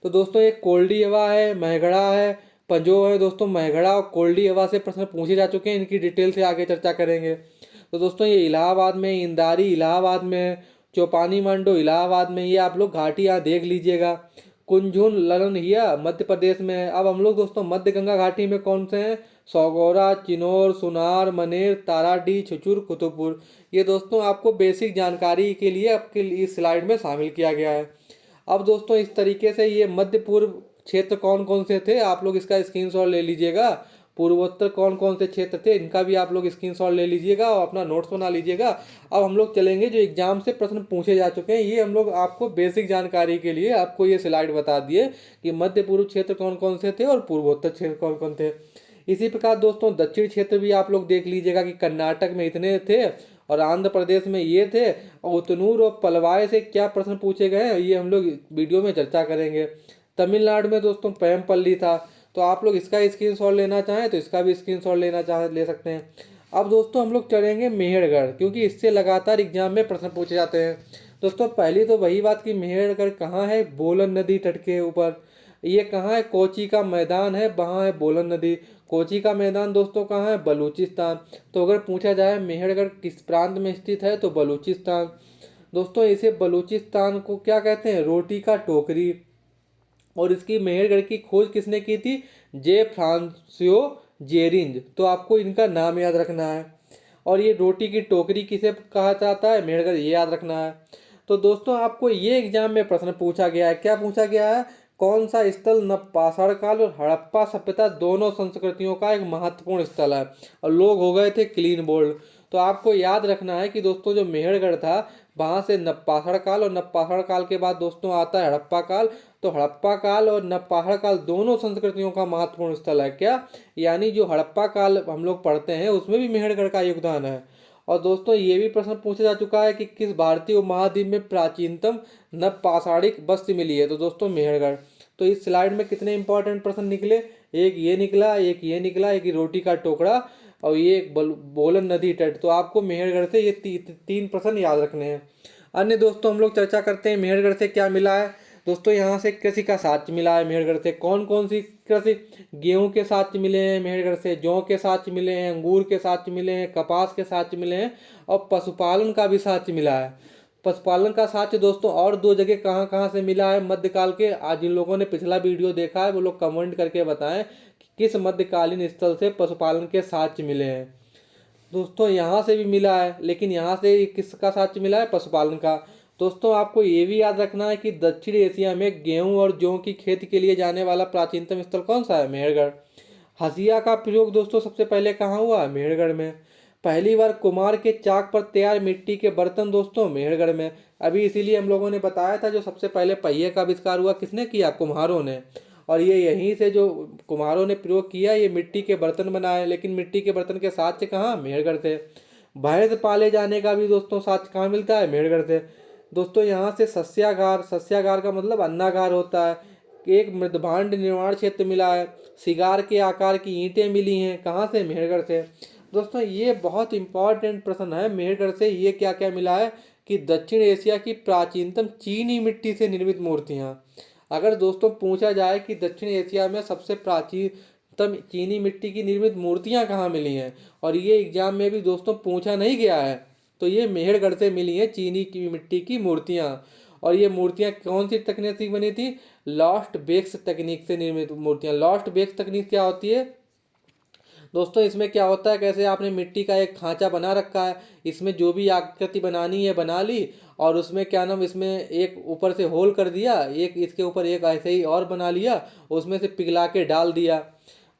तो दोस्तों एक कोल्डी हवा है, महगड़ा है, पंजो है। दोस्तों महगड़ा और कोल्डी हवा से प्रश्न पूछे जा चुके हैं, इनकी डिटेल से आगे चर्चा करेंगे। तो दोस्तों ये इलाहाबाद में, इंदारी इलाहाबाद में, चौपानी मांडो इलाहाबाद में, ये आप लोग घाटी यहाँ देख लीजिएगा। कुंजुन ललनहिया मध्य प्रदेश में है। अब हम लोग दोस्तों मध्य गंगा घाटी में कौन से हैं? सौगौरा, चिनौर, सुनार, मनेर, ताराडी, छुचुर, कुतुबपुर। ये दोस्तों आपको बेसिक जानकारी के लिए आपके इस स्लाइड में शामिल किया गया है। अब दोस्तों इस तरीके से ये मध्य पूर्व क्षेत्र कौन कौन से थे, आप लोग इसका स्क्रीनशॉट ले लीजिएगा। पूर्वोत्तर कौन कौन से क्षेत्र थे, इनका भी आप लोग स्क्रीनशॉट ले लीजिएगा और अपना नोट्स बना लीजिएगा। अब हम लोग चलेंगे जो एग्जाम से प्रश्न पूछे जा चुके हैं, ये हम लोग आपको बेसिक जानकारी के लिए आपको ये स्लाइड बता दिए कि मध्य पूर्व क्षेत्र कौन कौन से थे और पूर्वोत्तर क्षेत्र कौन कौन थे। इसी प्रकार दोस्तों दक्षिण क्षेत्र भी आप लोग देख लीजिएगा कि कर्नाटक में इतने थे और आंध्र प्रदेश में ये थे, और उतनूर और पलवाय से क्या प्रश्न पूछे गए हैं ये हम लोग वीडियो में चर्चा करेंगे। तमिलनाडु में दोस्तों पैमपल्ली था, तो आप लोग इसका स्क्रीनशॉट लेना चाहें तो इसका भी स्क्रीनशॉट ले सकते हैं। अब दोस्तों हम लोग चलेंगे मेहरगढ़, क्योंकि इससे लगातार एग्जाम में प्रश्न पूछे जाते हैं। दोस्तों पहली तो वही बात कि मेहरगढ़ कहाँ है? बोलन नदी तट के ऊपर। ये कहाँ है? कोची का मैदान है, वहाँ है बोलन नदी। कोची का मैदान दोस्तों कहाँ है? बलूचिस्तान। तो अगर पूछा जाए मेहरगढ़ किस प्रांत में स्थित है तो बलूचिस्तान। दोस्तों इसे बलूचिस्तान को क्या कहते हैं? रोटी का टोकरी। और इसकी मेहरगढ़ की खोज किसने की थी? जे फ्रांसियो जेरिंज। तो आपको इनका नाम याद रखना है। और ये रोटी की टोकरी किसे कहा जाता है? मेहरगढ़, ये याद रखना है। तो दोस्तों आपको ये एग्जाम में प्रश्न पूछा गया है, क्या पूछा गया है? कौन सा स्थल नवपाषाण काल और हड़प्पा सभ्यता दोनों संस्कृतियों का एक महत्वपूर्ण स्थल है? और लोग हो गए थे क्लीन बोल्ड। तो आपको याद रखना है कि दोस्तों जो मेहरगढ़ था वहाँ से नवपाषाण काल, और नवपाषाण काल के बाद दोस्तों आता है हड़प्पा काल। तो हड़प्पा काल और नवपाषाण काल दोनों संस्कृतियों का महत्वपूर्ण स्थल है। क्या यानी जो हड़प्पा काल हम लोग पढ़ते हैं उसमें भी मेहरगढ़ का योगदान है। और दोस्तों ये भी प्रश्न पूछा जा चुका है कि किस भारतीय उपमहाद्वीप में प्राचीनतम नवपाषाणिक बस्ती मिली है? तो दोस्तों मेहरगढ़। तो इस स्लाइड में कितने इंपॉर्टेंट प्रश्न निकले? एक ये निकला, एक ये निकला, एक रोटी का टोकरा, और ये एक बोलन नदी तट। तो आपको मेहरगढ़ से ये तीन प्रश्न याद रखने हैं। अन्य दोस्तों हम लोग चर्चा करते हैं मेहरगढ़ से क्या मिला है। दोस्तों यहाँ से कृषि का साक्ष्य मिला है मेहरगढ़ से। कौन कौन सी कृषि? गेहूं के साक्ष्य मिले हैं मेहरगढ़ से, जौ के साक्ष्य मिले हैं, अंगूर के साक्ष्य मिले हैं, कपास के साक्ष्य मिले हैं, और पशुपालन का भी साक्ष्य मिला है। पशुपालन का साक्ष्य दोस्तों और दो जगह कहाँ कहाँ से मिला है मध्यकाल के? आज जिन लोगों ने पिछला वीडियो देखा है वो लोग कमेंट करके बताएं कि किस मध्यकालीन स्थल से पशुपालन के साक्ष्य मिले हैं। दोस्तों यहाँ से भी मिला है, लेकिन यहाँ से किसका साक्ष्य मिला है? पशुपालन का। दोस्तों आपको ये भी याद रखना है कि दक्षिण एशिया में गेहूं और जौ की खेती के लिए जाने वाला प्राचीनतम स्थल कौन सा है? मेहरगढ़। हसिया का प्रयोग दोस्तों सबसे पहले कहाँ हुआ? मेहरगढ़ में। पहली बार कुम्हार के चाक पर तैयार मिट्टी के बर्तन दोस्तों मेहरगढ़ में। अभी इसीलिए हम लोगों ने बताया था जो सबसे पहले पहिए का आविष्कार हुआ किसने किया? कुम्हारों ने। और ये यहीं से जो कुम्हारों ने प्रयोग किया ये मिट्टी के बर्तन बनाए, लेकिन मिट्टी के बर्तन के साक्ष्य कहाँ? मेहरगढ़ से। भैंस पाले जाने का भी दोस्तों साक्ष्य कहाँ मिलता है? मेहरगढ़ से। दोस्तों यहाँ से सस्यागार, सस्यागार का मतलब अन्नागार होता है, एक मृदभांड निर्माण क्षेत्र मिला है। सिगार के आकार की ईंटें मिली हैं, कहाँ से? मेहरगढ़ से। दोस्तों ये बहुत इंपॉर्टेंट प्रश्न है मेहरगढ़ से ये क्या क्या मिला है कि दक्षिण एशिया की प्राचीनतम चीनी मिट्टी से निर्मित मूर्तियाँ। अगर दोस्तों पूछा जाए कि दक्षिण एशिया में सबसे प्राचीनतम चीनी मिट्टी की निर्मित मूर्तियाँ कहाँ मिली हैं, और ये एग्जाम में भी दोस्तों पूछा नहीं गया है, तो ये मेहरगढ़ से मिली हैं चीनी की मिट्टी की मूर्तियाँ। और ये मूर्तियाँ कौन सी तकनीक से बनी थी? लॉस्ट बेक्स तकनीक से निर्मित मूर्तियाँ। लॉस्ट बेक्स तकनीक क्या होती है दोस्तों? इसमें क्या होता है, कैसे आपने मिट्टी का एक खांचा बना रखा है, इसमें जो भी आकृति बनानी है बना ली, और उसमें क्या नाम, इसमें एक ऊपर से होल कर दिया, एक इसके ऊपर एक ऐसे ही और बना लिया, उसमें से पिघला के डाल दिया।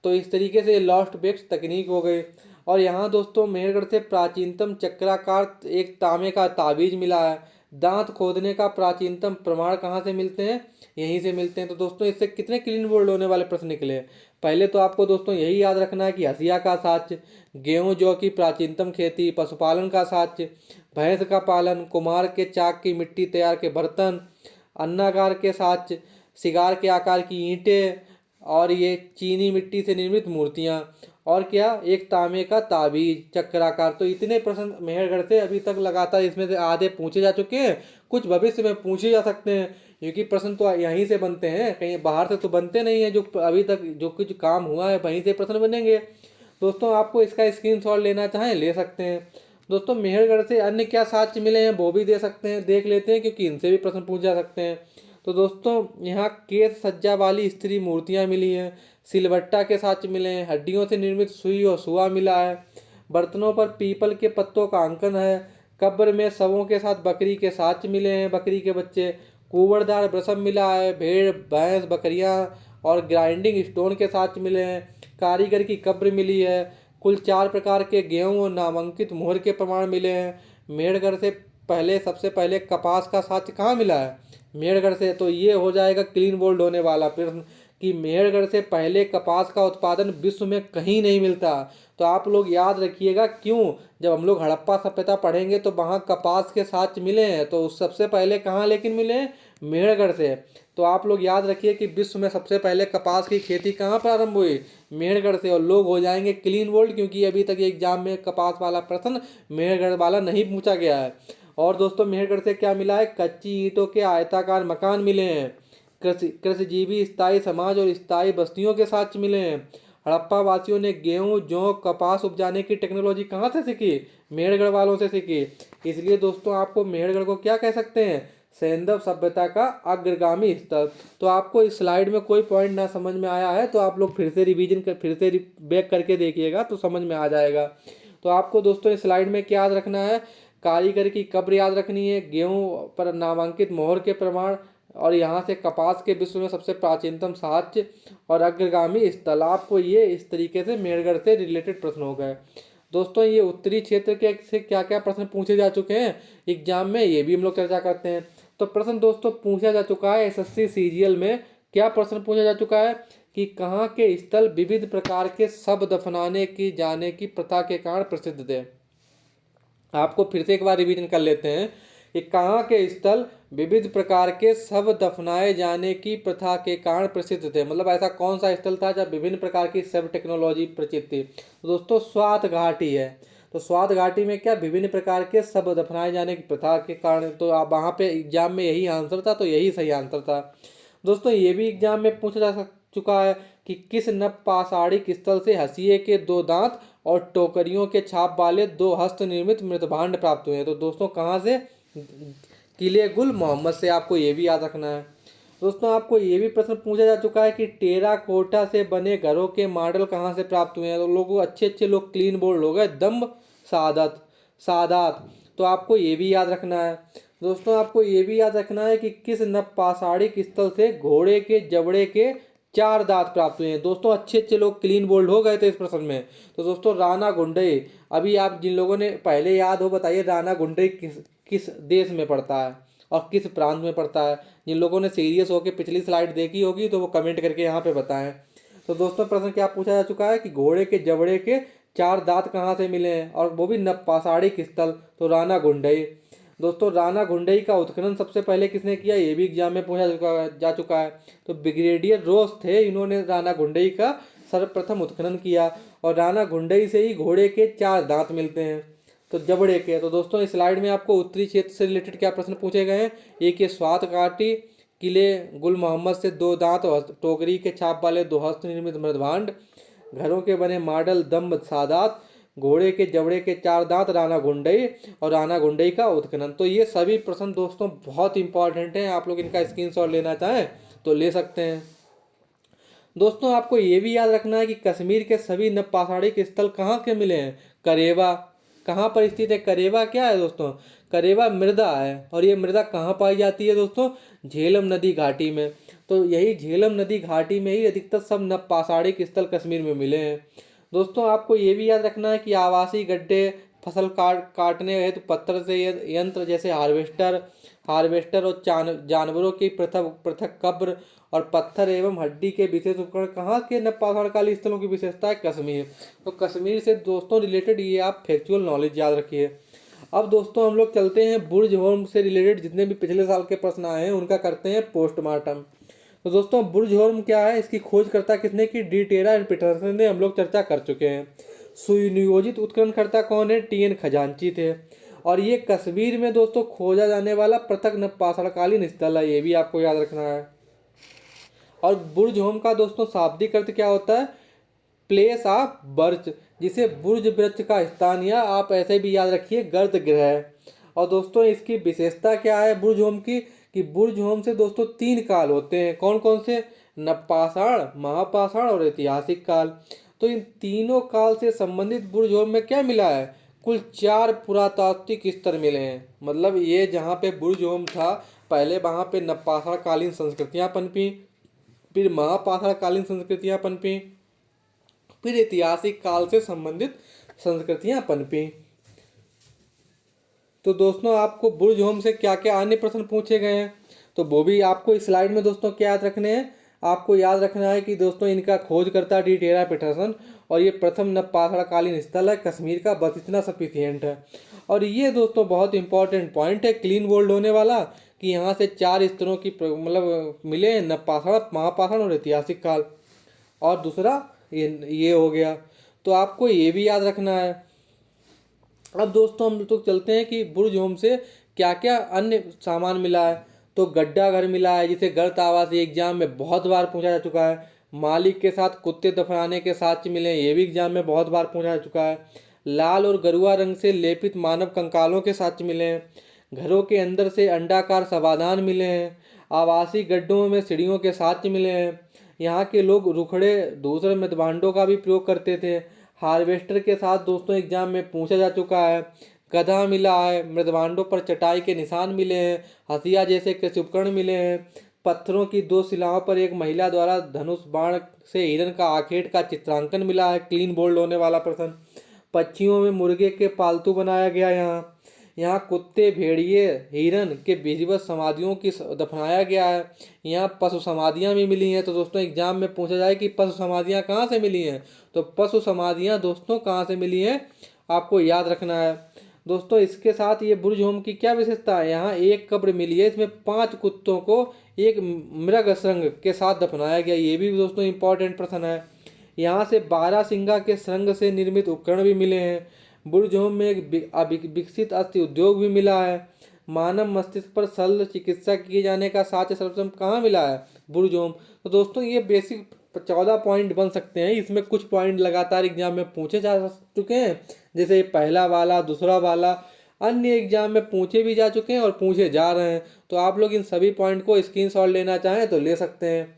तो इस तरीके से लॉस्ट बेक्स तकनीक हो गई। और यहाँ दोस्तों मेहरगढ़ से प्राचीनतम चक्राकार एक तांबे का ताबीज मिला है। दांत खोदने का प्राचीनतम प्रमाण कहाँ से मिलते हैं? यहीं से मिलते हैं। तो दोस्तों इससे कितने क्लीन बोल्ड होने वाले प्रश्न निकले? पहले तो आपको दोस्तों यही याद रखना है कि हसिया का साक्ष्य, गेहूं जौ की प्राचीनतम खेती, पशुपालन का साक्ष्य, भैंस का पालन, कुम्हार के चाक की मिट्टी तैयार के बर्तन, अन्नागार के साक्ष्य, सिगार के आकार की ईंटें, और ये चीनी मिट्टी से निर्मित मूर्तियाँ। और क्या, एक तांबे का ताबीज चक्राकार। तो इतने प्रश्न मेहरगढ़ से अभी तक लगातार इसमें से आधे पूछे जा चुके हैं, कुछ भविष्य में पूछे जा सकते हैं, क्योंकि प्रश्न तो यहीं से बनते हैं, कहीं बाहर से तो बनते नहीं है। जो अभी तक जो कुछ काम हुआ है वहीं से प्रश्न बनेंगे। दोस्तों आपको इसका स्क्रीनशॉट लेना चाहें ले सकते हैं। दोस्तों मेहरगढ़ से अन्य क्या साक्ष्य मिले हैं वो भी दे सकते हैं, देख लेते हैं, क्योंकि इनसे भी प्रश्न पूछ जा सकते हैं। तो दोस्तों यहाँ केस सज्जा वाली स्त्री मूर्तियाँ मिली हैं, सिलवट्टा के साक्ष्य मिले हैं, हड्डियों से निर्मित सुई और सुआ मिला है, बर्तनों पर पीपल के पत्तों का अंकन है, कब्र में शवों के साथ बकरी के साक्ष्य मिले हैं, बकरी के बच्चे, कुंवरदार वृषभ मिला है, भेड़ भैंस बकरियां और ग्राइंडिंग स्टोन के साक्ष्य मिले हैं, कारीगर की कब्र मिली है, कुल 4 प्रकार के गेहूं और नामांकित मोहर के प्रमाण मिले हैं। मेहरगढ़ से पहले सबसे पहले कपास का साक्ष्य कहाँ मिला है? मेहरगढ़ से। तो ये हो जाएगा क्लीन बोल्ड होने वाला प्रश्न कि मेहरगढ़ से पहले कपास का उत्पादन विश्व में कहीं नहीं मिलता। तो आप लोग याद रखिएगा, क्यों, जब हम लोग हड़प्पा सभ्यता पढ़ेंगे तो वहाँ कपास के साक्ष्य मिले हैं, तो उस सबसे पहले कहाँ लेकिन मिले हैं? मेहरगढ़ से। तो आप लोग याद रखिए कि विश्व में सबसे पहले कपास की खेती कहाँ प्रारंभ हुई? मेहरगढ़ से। और लोग हो जाएंगे क्लीन बोल्ड, क्योंकि अभी तक एग्जाम में कपास वाला प्रश्न मेहरगढ़ वाला नहीं पूछा गया है। और दोस्तों मेहरगढ़ से क्या मिला है? कच्ची ईंटों के आयताकार मकान मिले हैं, कृषिजीवी स्थायी समाज और स्थायी बस्तियों के साक्ष्य मिले हैं। हड़प्पा वासियों ने गेहूं जौ कपास उपजाने की टेक्नोलॉजी कहाँ से सीखी? मेहरगढ़ वालों से सीखी। इसलिए दोस्तों आपको मेहरगढ़ को क्या कह सकते हैं? सैंधव सभ्यता का अग्रगामी स्तर। तो आपको इस स्लाइड में कोई पॉइंट ना समझ में आया है तो आप लोग फिर से रिवीजन कर फिर से बैक करके देखिएगा तो समझ में आ जाएगा। तो आपको दोस्तों इस स्लाइड में क्या याद रखना है? कारीगर की कब्र याद रखनी है, गेहूं पर नामांकित मोहर के प्रमाण, और यहाँ से कपास के विश्व में सबसे प्राचीनतम साक्ष्य और अग्रगामी स्थल। आपको ये इस तरीके से मेहरगढ़ से रिलेटेड प्रश्न हो गए। दोस्तों ये उत्तरी क्षेत्र के से क्या क्या प्रश्न पूछे जा चुके हैं एग्जाम में, ये भी हम लोग चर्चा करते हैं। तो प्रश्न दोस्तों पूछा जा चुका है एसएससी सीजीएल में, क्या प्रश्न पूछा जा चुका है कि कहाँ के स्थल विविध प्रकार के शव दफनाने की जाने की प्रथा के कारण प्रसिद्ध थे। आपको फिर से एक बार रिवीजन कर लेते हैं कि कहाँ के स्थल विविध प्रकार के शव दफनाए जाने की प्रथा के कारण प्रसिद्ध थे। मतलब ऐसा कौन सा स्थल था जब विभिन्न प्रकार की शव टेक्नोलॉजी प्रचलित थी? तो दोस्तों स्वात घाटी है। तो स्वात घाटी में क्या विभिन्न प्रकार के शव दफनाए जाने की प्रथा के कारण, तो आप वहाँ पे एग्जाम में यही आंसर था, तो यही सही आंसर था। दोस्तों ये भी एग्जाम में पूछा जा चुका है कि किस नवपाषाणिक स्थल से हंसिए के 2 दांत और टोकरियों के छाप वाले 2 हस्त निर्मित मृतभांड प्राप्त हुए हैं। तो दोस्तों कहाँ से? किले गुल मोहम्मद से। आपको ये भी याद रखना है। दोस्तों आपको ये भी प्रश्न पूछा जा चुका है कि टेराकोटा से बने घरों के मॉडल कहाँ से प्राप्त हुए हैं। तो लोगों अच्छे लोग क्लीन बोल्ड हो गए, दम्ब सादत सादात। तो आपको ये भी याद रखना है। दोस्तों आपको ये भी याद रखना है कि किस नवपाषाणिक स्थल से घोड़े के जबड़े के 4 दांत प्राप्त हुए हैं। दोस्तों अच्छे लोग क्लीन बोल्ड हो गए थे इस प्रश्न में। तो दोस्तों राणा गुंडई, अभी आप जिन लोगों ने पहले याद हो बताइए राणा गुंडई किस किस देश में पड़ता है और किस प्रांत में पड़ता है? जिन लोगों ने सीरियस होकर पिछली स्लाइड देखी होगी तो वो कमेंट करके यहाँ पे बताएं। तो दोस्तों प्रश्न क्या पूछा जा चुका है कि घोड़े के जबड़े के 4 दांत कहाँ से मिले हैं और वो भी नवपाषाणिक स्थल? तो राणा गुंडई। दोस्तों राणा गुंडई का उत्खनन सबसे पहले किसने किया? ये भी एग्जाम में पूछा जा चुका है। तो ब्रिगेडियर रोस थे, इन्होंने राणा गुंडई का सर्वप्रथम उत्खनन किया। और राणा गुंडई से ही घोड़े के 4 दांत मिलते हैं, तो जबड़े के। तो दोस्तों इस स्लाइड में आपको उत्तरी क्षेत्र से रिलेटेड क्या प्रश्न पूछे गए हैं? एक ये स्वात घाटी, किले गुल मोहम्मद से 2 दांत और टोकरी के छाप वाले 2 हस्त निर्मित मृदभांड, घरों के बने मॉडल दम्ब सादात, घोड़े के जबड़े के 4 दांत, राणा गुंडई और राणा गुंडई का उत्खनन। तो ये सभी प्रश्न दोस्तों बहुत इंपॉर्टेंट हैं, आप लोग इनका स्क्रीनशॉट लेना चाहें तो ले सकते हैं। दोस्तों आपको ये भी याद रखना है कि कश्मीर के सभी नवपाषाणिक स्थल कहाँ के मिले हैं? करेवा। कहाँ पर स्थित है करेवा? क्या है दोस्तों? करेवा मृदा है। और ये मृदा कहाँ पाई जाती है दोस्तों? झेलम नदी घाटी में। तो यही झेलम नदी घाटी में ही अधिकतर सब नवपाषाणिक स्थल कश्मीर में मिले हैं। दोस्तों आपको ये भी याद रखना है कि आवासीय गड्ढे, फसल काटने हेतु पत्थर से यंत्र जैसे हार्वेस्टर और जानवरों की पृथक पृथक कब्र और पत्थर एवं हड्डी के विशेष उपकरण कहाँ के नवपाषाणकालीन स्थलों की विशेषता है? कश्मीर। तो कश्मीर से दोस्तों रिलेटेड ये आप फैक्चुअल नॉलेज याद रखिए। अब दोस्तों हम लोग चलते हैं बुर्ज होम से रिलेटेड जितने भी पिछले साल के प्रश्न आए हैं उनका करते हैं पोस्टमार्टम। तो दोस्तों बुर्ज क्या है, इसकी खोजकर्ता किसने की, डी टेरा एंड पीटरसन ने, हम लोग चर्चा कर चुके हैं। सुनियोजित उत्खननकर्ता कौन है, टी एन खजांची थे। और ये कश्मीर में दोस्तों खोजा जाने वाला प्रथम नवपाषाणकालीन स्थल है, ये भी आपको याद रखना है। और बुर्ज होम का दोस्तों शाब्दिक अर्थ क्या होता है, प्लेस ऑफ बर्थ, जिसे बुर्ज वृक्ष का स्थान, या आप ऐसे भी याद रखिए गर्द गृह। और दोस्तों इसकी विशेषता क्या है बुर्ज होम की, कि बुर्ज होम से दोस्तों 3 काल होते हैं, कौन कौन से, नवपाषाण, महापाषाण और ऐतिहासिक काल। तो इन तीनों काल से संबंधित बुर्ज होम में क्या मिला है, कुल 4 पुरातात्विक स्तर मिले हैं। मतलब ये जहाँ पे बुर्ज होम था पहले वहाँ पे नवपाषाण कालीन संस्कृतियाँ पनपी, फिर महापाषाण कालीन संस्कृतियाँ पनपी, फिर ऐतिहासिक काल से संबंधित संस्कृतियां पनपी। तो दोस्तों आपको बुर्ज होम से क्या क्या अन्य प्रश्न पूछे गए हैं, तो वो भी आपको इस स्लाइड में दोस्तों क्या याद रखने हैं, आपको याद रखना है कि दोस्तों इनका खोजकर्ता डी टेरा पीटरसन, और ये प्रथम नवपाषाणकालीन स्थल है, कश्मीर का, बस इतना सफिशियंट है। और ये दोस्तों बहुत इंपॉर्टेंट पॉइंट है क्लीन बोल्ड होने वाला, कि यहाँ से 4 स्तरों की मतलब मिले हैं, नवपाषाण, महापाषाण और ऐतिहासिक काल। और दूसरा ये हो गया, तो आपको ये भी याद रखना है। अब दोस्तों हम तो चलते हैं कि बुर्ज होम से क्या क्या अन्य सामान मिला है। तो गड्ढा घर मिला है, जिसे गर्त आवास एग्जाम में बहुत बार पूछा जा चुका है। मालिक के साथ कुत्ते दफनाने के साक्ष्य मिले हैं, ये भी एग्जाम में बहुत बार पूछा जा चुका है। लाल और गरुआ रंग से लेपित मानव कंकालों के साक्ष्य मिले हैं। घरों के अंदर से अंडाकार समाधान मिले हैं। आवासीय गड्ढों में सीढ़ियों के साक्ष्य मिले हैं। यहाँ के लोग रुखड़े दूसरे मृदभांडों का भी प्रयोग करते थे। हार्वेस्टर के साथ दोस्तों एग्जाम में पूछा जा चुका है। गधा मिला है, मृदभांडों पर चटाई के निशान मिले हैं, हथिया जैसे कृषि उपकरण मिले हैं। पत्थरों की 2 शिलाओं पर एक महिला द्वारा धनुष बाण से हिरन का आखेट का चित्रांकन मिला है, क्लीन बोल्ड होने वाला प्रश्न। पक्षियों में मुर्गे के पालतू बनाया गया। यहाँ कुत्ते, भेड़िए, हिरन के विधिवत समाधियों की दफनाया गया है। यहाँ पशु समाधियाँ भी मिली हैं। तो दोस्तों एग्जाम में पूछा जाए कि पशु समाधियाँ कहाँ से मिली हैं, तो पशु समाधियाँ दोस्तों कहाँ से मिली हैं, आपको याद रखना है। दोस्तों इसके साथ ये बुर्ज होम की क्या विशेषता है, यहाँ एक कब्र मिली है, इसमें 5 कुत्तों को एक मृग श्रृंग के साथ दफनाया गया, ये भी दोस्तों इंपॉर्टेंट प्रश्न है। यहाँ से 12 सिंगा के श्रृंग से निर्मित उपकरण भी मिले हैं। बुर्ज होम में एक विकसित अस्थि उद्योग भी मिला है। मानव मस्तिष्क पर शल्य चिकित्सा किए जाने का साक्ष्य सर्वप्रथम कहाँ मिला है, बुर्ज होम। तो दोस्तों ये बेसिक 14 पॉइंट बन सकते हैं, इसमें कुछ पॉइंट लगातार एग्जाम में पूछे जा चुके हैं, जैसे पहला वाला, दूसरा वाला, अन्य एग्जाम में पूछे भी जा चुके हैं और पूछे जा रहे हैं। तो आप लोग इन सभी पॉइंट को स्क्रीनशॉट लेना चाहें तो ले सकते हैं।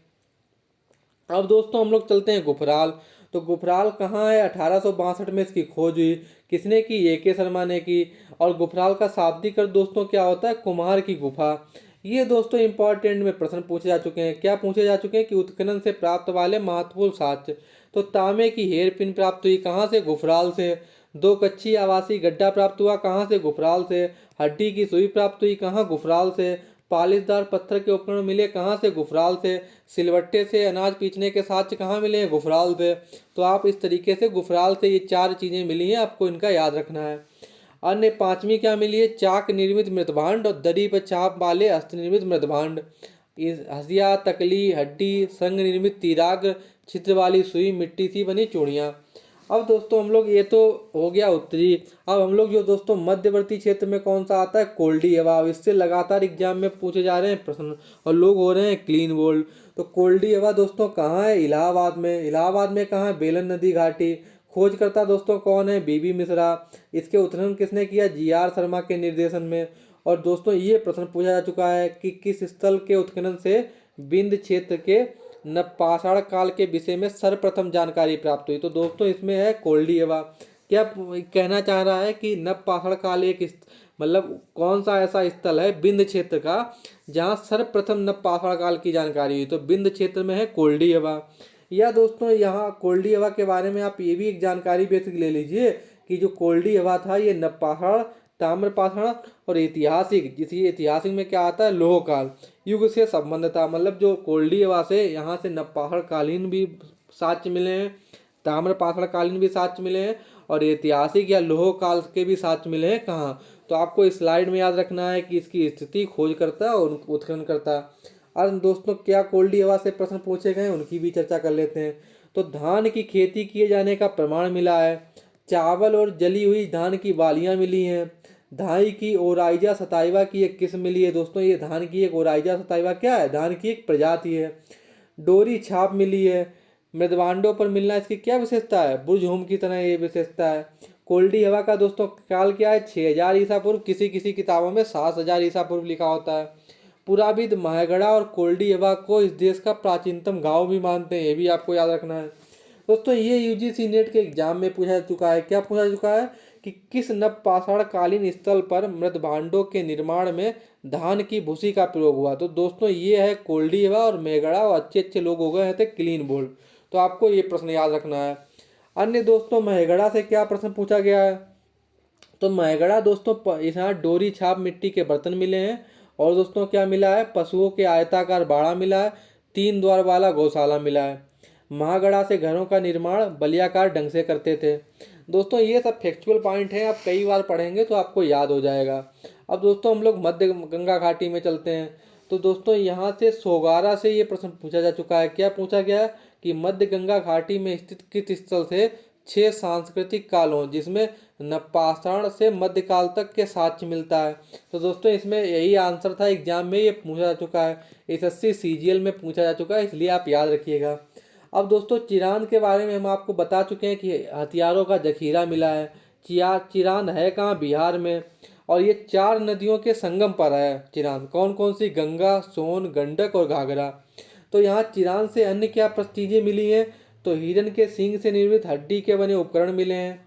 अब दोस्तों हम लोग चलते हैं गुफराल। तो गुफराल कहाँ है, 1862 में इसकी खोज हुई, किसने की, ए.के. शर्मा ने की। और गुफराल का शाब्दिक अर्थ दोस्तों क्या होता है, कुम्हार की गुफा। ये दोस्तों इंपॉर्टेंट में प्रश्न पूछे जा चुके हैं, क्या पूछे जा चुके हैं कि उत्खनन से प्राप्त वाले महत्वपूर्ण साक्ष्य। तो तांबे की हेयर पिन प्राप्त हुई कहाँ से, गुफराल से। 2 कच्ची आवासीय गड्ढा प्राप्त हुआ कहाँ से, गुफराल से। हड्डी की सुई प्राप्त हुई कहाँ, गुफराल से। पालिशदार पत्थर के उपकरण मिले कहाँ से, गुफराल से। सिलवट्टे से अनाज पीसने के साक्ष्य कहाँ मिले हैं, गुफराल से। तो आप इस तरीके से गुफराल से ये 4 चीज़ें मिली हैं, आपको इनका याद रखना है। अन्य 5वीं क्या मिली है, चाक निर्मित मृतभांड और दरी पर छाप वाले हस्त निर्मित मृतभांड। इस हसिया, तकली, हड्डी, संग निर्मित तीराग्र, छिद्र वाली सुई, मिट्टी सी बनी चूड़ियाँ। अब दोस्तों हम लोग, ये तो हो गया उत्तरी। अब हम लोग जो दोस्तों मध्यवर्ती क्षेत्र में कौन सा आता है, कोल्डी हवा। इससे लगातार एग्जाम में पूछे जा रहे हैं प्रश्न और लोग हो रहे हैं क्लीन बोल्ड। तो कोल्डी हवा दोस्तों कहाँ है, इलाहाबाद में। इलाहाबाद में कहाँ है, बेलन नदी घाटी। खोजकर्ता दोस्तों कौन है, बीबी मिश्रा। इसके उत्खनन किसने किया, जी.आर. शर्मा के निर्देशन में। और दोस्तों ये प्रश्न पूछा जा चुका है कि किस स्थल के उत्खनन से विंध्य क्षेत्र के नवपाषाण काल के विषय में सर्वप्रथम जानकारी प्राप्त हुई। तो दोस्तों इसमें है कोल्डी हवा। क्या कहना चाह रहा है कि नवपाषाण काल एक मतलब कौन सा ऐसा स्थल है विंध्य क्षेत्र का जहाँ सर्वप्रथम नवपाषाण काल की जानकारी हुई, तो विंध्य क्षेत्र में है कोल्डी हवा। या दोस्तों यहाँ कोल्डी हवा के बारे में आप ये भी एक जानकारी बेसिक ले लीजिए कि जो कोल्डी हवा था ये नवपाषाण, ताम्रपाषाण और ऐतिहासिक, जिसकी ऐतिहासिक में क्या आता है, लोह काल युग से संबंध था। मतलब जो कोल्डी हवा से यहाँ से नवपाषाण कालीन भी साक्ष्य मिले हैं, ताम्रपाषाण कालीन भी साक्ष्य मिले हैं और ऐतिहासिक या लोह काल के भी साक्ष्य मिले हैं। कहाँ, तो आपको इस स्लाइड में याद रखना है कि इसकी स्थिति खोजकर्ता और उत्खनन करता। और दोस्तों क्या कोल्डी हवा से प्रश्न पूछे गए उनकी भी चर्चा कर लेते हैं। तो धान की खेती किए जाने का प्रमाण मिला है, चावल और जली हुई धान की बालियां मिली हैं, धान की ओराइजा सताइवा की एक किस्म मिली है। दोस्तों ये धान की एक ओराइजा सताइवा क्या है, धान की एक प्रजाति है। डोरी छाप मिली है। मृदवांडों पर मिलना इसकी क्या विशेषता है, बुर्जहोम की तरह ये विशेषता है। कोल्डी हवा का दोस्तों काल क्या है, 6000 ईसा पूर्व, किसी किसी किताबों में 7000 ईसा पूर्व लिखा होता है। पुराविद महगढ़ा और कोल्डी हवा को इस देश का प्राचीनतम गांव भी मानते हैं, ये भी आपको याद रखना है। दोस्तों ये यूजीसी नेट के एग्जाम में पूछा जा चुका है। क्या पूछा जा चुका है कि किस नवपाषाण कालीन स्थल पर मृदभांडों के निर्माण में धान की भूसी का प्रयोग हुआ। तो दोस्तों ये है कोल्डी हवा और मेगड़ा, और अच्छे अच्छे लोग हो गए हैं थे क्लीन बोल्ड। तो आपको ये प्रश्न याद रखना है। अन्य दोस्तों मेगड़ा से क्या प्रश्न पूछा गया है, तो मेगड़ा दोस्तों यहाँ डोरी छाप मिट्टी के बर्तन मिले हैं, और दोस्तों क्या मिला है, पशुओं के आयताकार बाड़ा मिला है, 3 द्वार वाला गौशाला मिला है। महागढ़ा से घरों का निर्माण बलियाकार ढंग से करते थे। दोस्तों ये सब फैक्चुअल पॉइंट हैं, आप कई बार पढ़ेंगे तो आपको याद हो जाएगा। अब दोस्तों हम लोग मध्य गंगा घाटी में चलते हैं। तो दोस्तों यहाँ से सोगारा से ये प्रश्न पूछा जा चुका है। क्या पूछा गया कि मध्य गंगा घाटी में स्थित किस स्थल से 6 सांस्कृतिक कालों जिसमें नवपाषाण से मध्यकाल तक के साक्ष्य मिलता है। तो दोस्तों इसमें यही आंसर था, एग्जाम में ये पूछा जा चुका है, एसएससी सीजीएल में पूछा जा चुका है, इसलिए आप याद रखिएगा। अब दोस्तों चिरांद के बारे में हम आपको बता चुके हैं कि हथियारों का जखीरा मिला है। चिरांद है कहाँ, बिहार में, और ये 4 नदियों के संगम पर है चिरांद। कौन कौन सी, गंगा, सोन, गंडक और घाघरा। तो यहाँ चिरांद से अन्य क्या चीजें मिली हैं, तो हिरन के सींग से निर्मित हड्डी के बने उपकरण मिले हैं।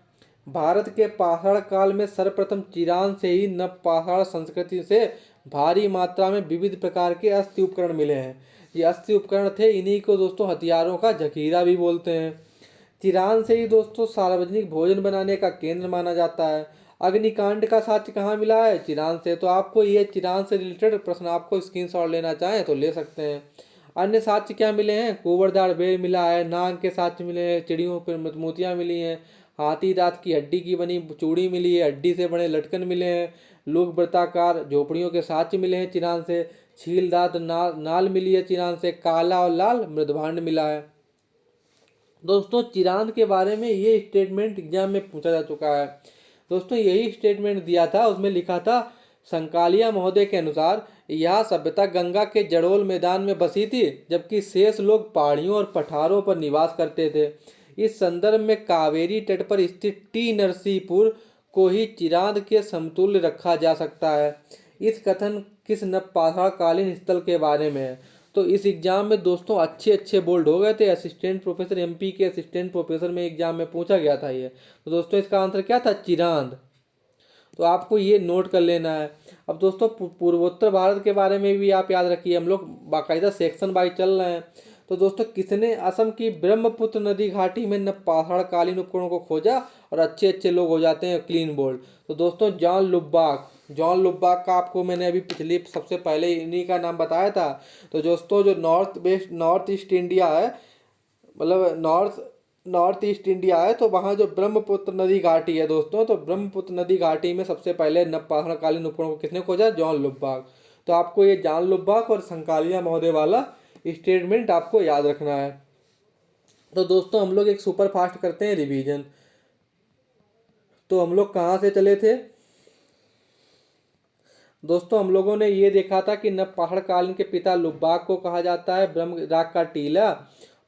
भारत के पाषाण काल में सर्वप्रथम चिरांद से ही नवपाषाण संस्कृति से भारी मात्रा में विविध प्रकार के अस्थि उपकरण मिले हैं। ये अस्थि उपकरण थे, इन्हीं को दोस्तों हथियारों का जखीरा भी बोलते हैं। चिरांद से ही दोस्तों सार्वजनिक भोजन बनाने का केंद्र माना जाता है। अग्निकांड का साक्ष्य कहाँ मिला है, चिरांद से। तो आपको ये चिरांद से रिलेटेड प्रश्न आपको स्क्रीनशॉट लेना चाहें तो ले सकते हैं। अन्य साक्ष्य क्या मिले हैं, कुंवरदार बेर मिला है, नाग के साक्ष्य मिले हैं, चिड़ियों पर मोतियाँ मिली हैं, हाथी दांत की हड्डी की बनी चूड़ी मिली है, हड्डी से बने लटकन मिले हैं, लोक वृत्ताकार झोपड़ियों के साक्ष्य मिले हैं चिरांद से, छील दांत नाल मिली है चिरांद से, काला और लाल मृदभांड मिला है। दोस्तों चिरांद के बारे में ये स्टेटमेंट एग्जाम में पूछा जा चुका है। दोस्तों यही स्टेटमेंट दिया था, उसमें लिखा था संकालिया महोदय के अनुसार यह सभ्यता गंगा के जड़ोल मैदान में बसी थी, जबकि शेष लोग पहाड़ियों और पठारों पर निवास करते थे। इस संदर्भ में कावेरी तट पर स्थित टी नरसीपुर को ही चिरांद के समतुल्य रखा जा सकता है। इस कथन किस नवपाषाण कालीन स्थल के बारे में है। तो इस एग्जाम में दोस्तों अच्छे अच्छे बोल्ड हो गए थे। असिस्टेंट प्रोफेसर, एमपी के असिस्टेंट प्रोफेसर में एग्जाम में पूछा गया था ये। तो दोस्तों इसका आंसर क्या था, चिरांद। तो आपको ये नोट कर लेना है। अब दोस्तों पूर्वोत्तर भारत के बारे में भी आप याद रखिए, हम लोग बाकायदा सेक्शन वाइज चल रहे हैं। तो दोस्तों किसने असम की ब्रह्मपुत्र नदी घाटी में नवपाषाण कालीन उपकरणों को खोजा, और अच्छे अच्छे लोग हो जाते हैं क्लीन बोल्ड। तो दोस्तों जॉन लुब्बाक का आपको मैंने अभी पिछली सबसे पहले इन्हीं का नाम बताया था। तो दोस्तों जो नॉर्थ ईस्ट इंडिया है, मतलब नॉर्थ ईस्ट इंडिया है, तो वहाँ जो ब्रह्मपुत्र नदी घाटी है दोस्तों, तो ब्रह्मपुत्र नदी घाटी में सबसे पहले नवपाषाण कालीन उपकरणों को किसने खोजा, जॉन लुब्बाक। तो आपको ये जॉन लुब्बाक और संकालिया महोदय वाला स्टेटमेंट आपको याद रखना है। तो दोस्तों हम लोग एक सुपर फास्ट करते हैं रिवीजन। तो हम लोग कहाँ से चले थे दोस्तों, हम लोगों ने ये देखा था कि नवपाषाण कालीन के पिता लुब्बाक को कहा जाता है ब्रह्म राग का टीला।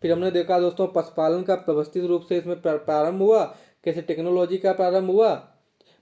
फिर हमने देखा दोस्तों पशुपालन का व्यवस्थित रूप से इसमें प्रारंभ हुआ, कैसे टेक्नोलॉजी का प्रारंभ हुआ,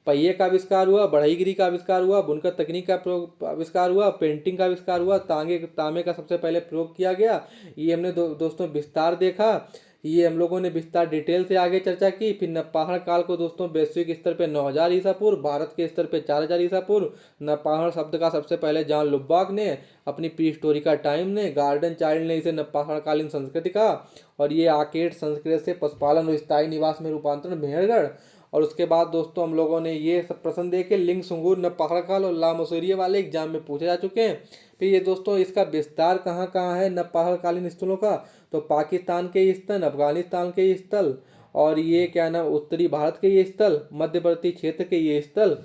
पहिए का आविष्कार हुआ, बढ़ईगिरी का आविष्कार हुआ, बुनकर तकनीक का आविष्कार हुआ, पेंटिंग का आविष्कार हुआ, तांबे का सबसे पहले प्रयोग किया गया। ये हमने दोस्तों विस्तार देखा, ये हम लोगों ने विस्तार डिटेल से आगे चर्चा की। फिर नवपाषाण काल को दोस्तों वैश्विक स्तर पे 9000 ईसा पूर्व, भारत के स्तर पे 4000 ईसा पूर्व। नवपाषाण शब्द का सबसे पहले जॉन लुब्बाक ने अपनी प्री हिस्टोरिकल टाइम ने, गार्डन चाइल्ड ने इसे नवपाषाण कालीन संस्कृति कहा, और ये आर्केड संस्कृति से पशुपालन और स्थायी निवास में रूपांतरण मेहरगढ़। और उसके बाद दोस्तों हम लोगों ने ये सब प्रश्न देखे, लिंग सुंगूर नवपाषाण काल और लामोसोरिये वाले एग्जाम में पूछे जा चुके हैं। फिर ये दोस्तों इसका विस्तार कहाँ कहाँ है नवपाषाण कालीन स्थलों का, तो पाकिस्तान के स्थल, अफगानिस्तान के स्थल, और ये क्या नाम उत्तरी भारत के ये स्थल, मध्यवर्ती क्षेत्र के ये स्थल,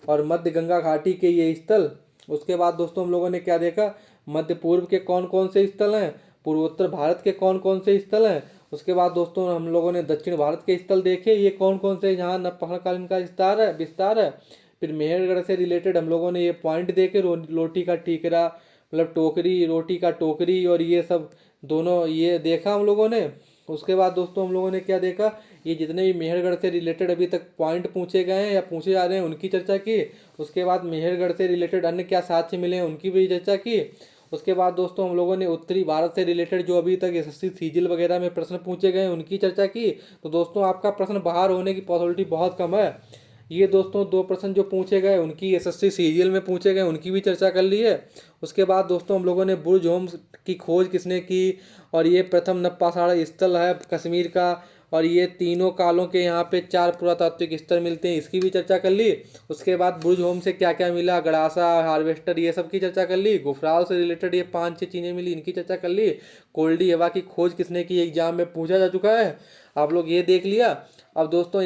और मध्य गंगा घाटी के ये स्थल। उसके बाद दोस्तों हम लोगों ने क्या देखा, मध्य पूर्व के कौन कौन से स्थल हैं, पूर्वोत्तर भारत के कौन कौन से स्थल हैं। उसके बाद दोस्तों हम लोगों ने दक्षिण भारत के स्थल देखे, ये कौन कौन से जहाँ नवपाषाणकालीन का विस्तार है। फिर मेहरगढ़ से रिलेटेड हम लोगों ने ये पॉइंट देखे, रोटी का ठीकरा मतलब टोकरी, रोटी का टोकरी, और ये सब दोनों ये देखा हम लोगों ने। उसके बाद दोस्तों हम लोगों ने क्या देखा, ये जितने भी मेहरगढ़ से रिलेटेड अभी तक पॉइंट पूछे गए हैं या पूछे जा रहे हैं उनकी चर्चा की। उसके बाद मेहरगढ़ से रिलेटेड अन्य क्या साक्ष्य मिले हैं उनकी भी चर्चा की। उसके बाद दोस्तों हम लोगों ने उत्तरी भारत से रिलेटेड जो अभी तक एसएससी सीजिल वगैरह में प्रश्न पूछे गए हैं उनकी चर्चा की। तो दोस्तों आपका प्रश्न बाहर होने की पॉसिबिलिटी बहुत कम है। ये दोस्तों 2 प्रश्न जो पूछे गए उनकी एसएससी सीजीएल में पूछे गए उनकी भी चर्चा कर ली है। उसके बाद दोस्तों हम लोगों ने बुर्ज होम्स की खोज किसने की, और ये प्रथम नवपाषाण स्थल है कश्मीर का, और ये तीनों कालों के यहाँ पे 4 पुरातात्विक स्थल मिलते हैं, इसकी भी चर्चा कर ली। उसके बाद बुर्ज होम से क्या क्या मिला, गड़ासा, हार्वेस्टर, ये सब की चर्चा कर ली। गुफराल से रिलेटेड ये 5-6 चीज़ें मिली, इनकी चर्चा कर ली। कोल्डी हवा की खोज किसने की, एग्जाम में पूछा जा चुका है, आप लोग ये देख लिया। अब दोस्तों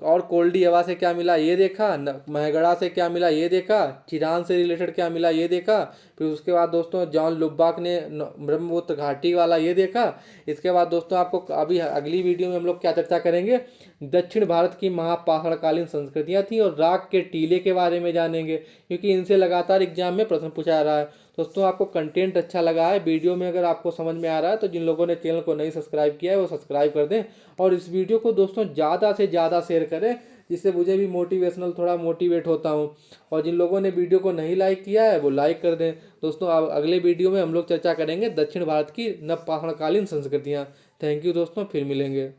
और कोल्डी हवा से क्या मिला ये देखा, महगढ़ा से क्या मिला ये देखा, चिरान से रिलेटेड क्या मिला ये देखा। फिर उसके बाद दोस्तों जॉन लुब्बाक ने ब्रह्मपुत्र घाटी वाला ये देखा। इसके बाद दोस्तों आपको अभी अगली वीडियो में हम लोग क्या चर्चा करेंगे, दक्षिण भारत की महापाषाणकालीन संस्कृतियाँ थी और राग के टीले के बारे में जानेंगे, क्योंकि इनसे लगातार एग्जाम में प्रश्न पूछा जा रहा है। दोस्तों आपको कंटेंट अच्छा लगा है वीडियो में, अगर आपको समझ में आ रहा है तो जिन लोगों ने चैनल को नहीं सब्सक्राइब किया है वो सब्सक्राइब कर दें, और इस वीडियो को दोस्तों ज़्यादा से ज़्यादा शेयर करें, जिससे मुझे भी मोटिवेशनल थोड़ा मोटिवेट होता हूँ। और जिन लोगों ने वीडियो को नहीं लाइक किया है वो लाइक कर दें। दोस्तों अब अगले वीडियो में हम लोग चर्चा करेंगे दक्षिण भारत की नवपाषाणकालीन संस्कृतियाँ। थैंक यू दोस्तों, फिर मिलेंगे।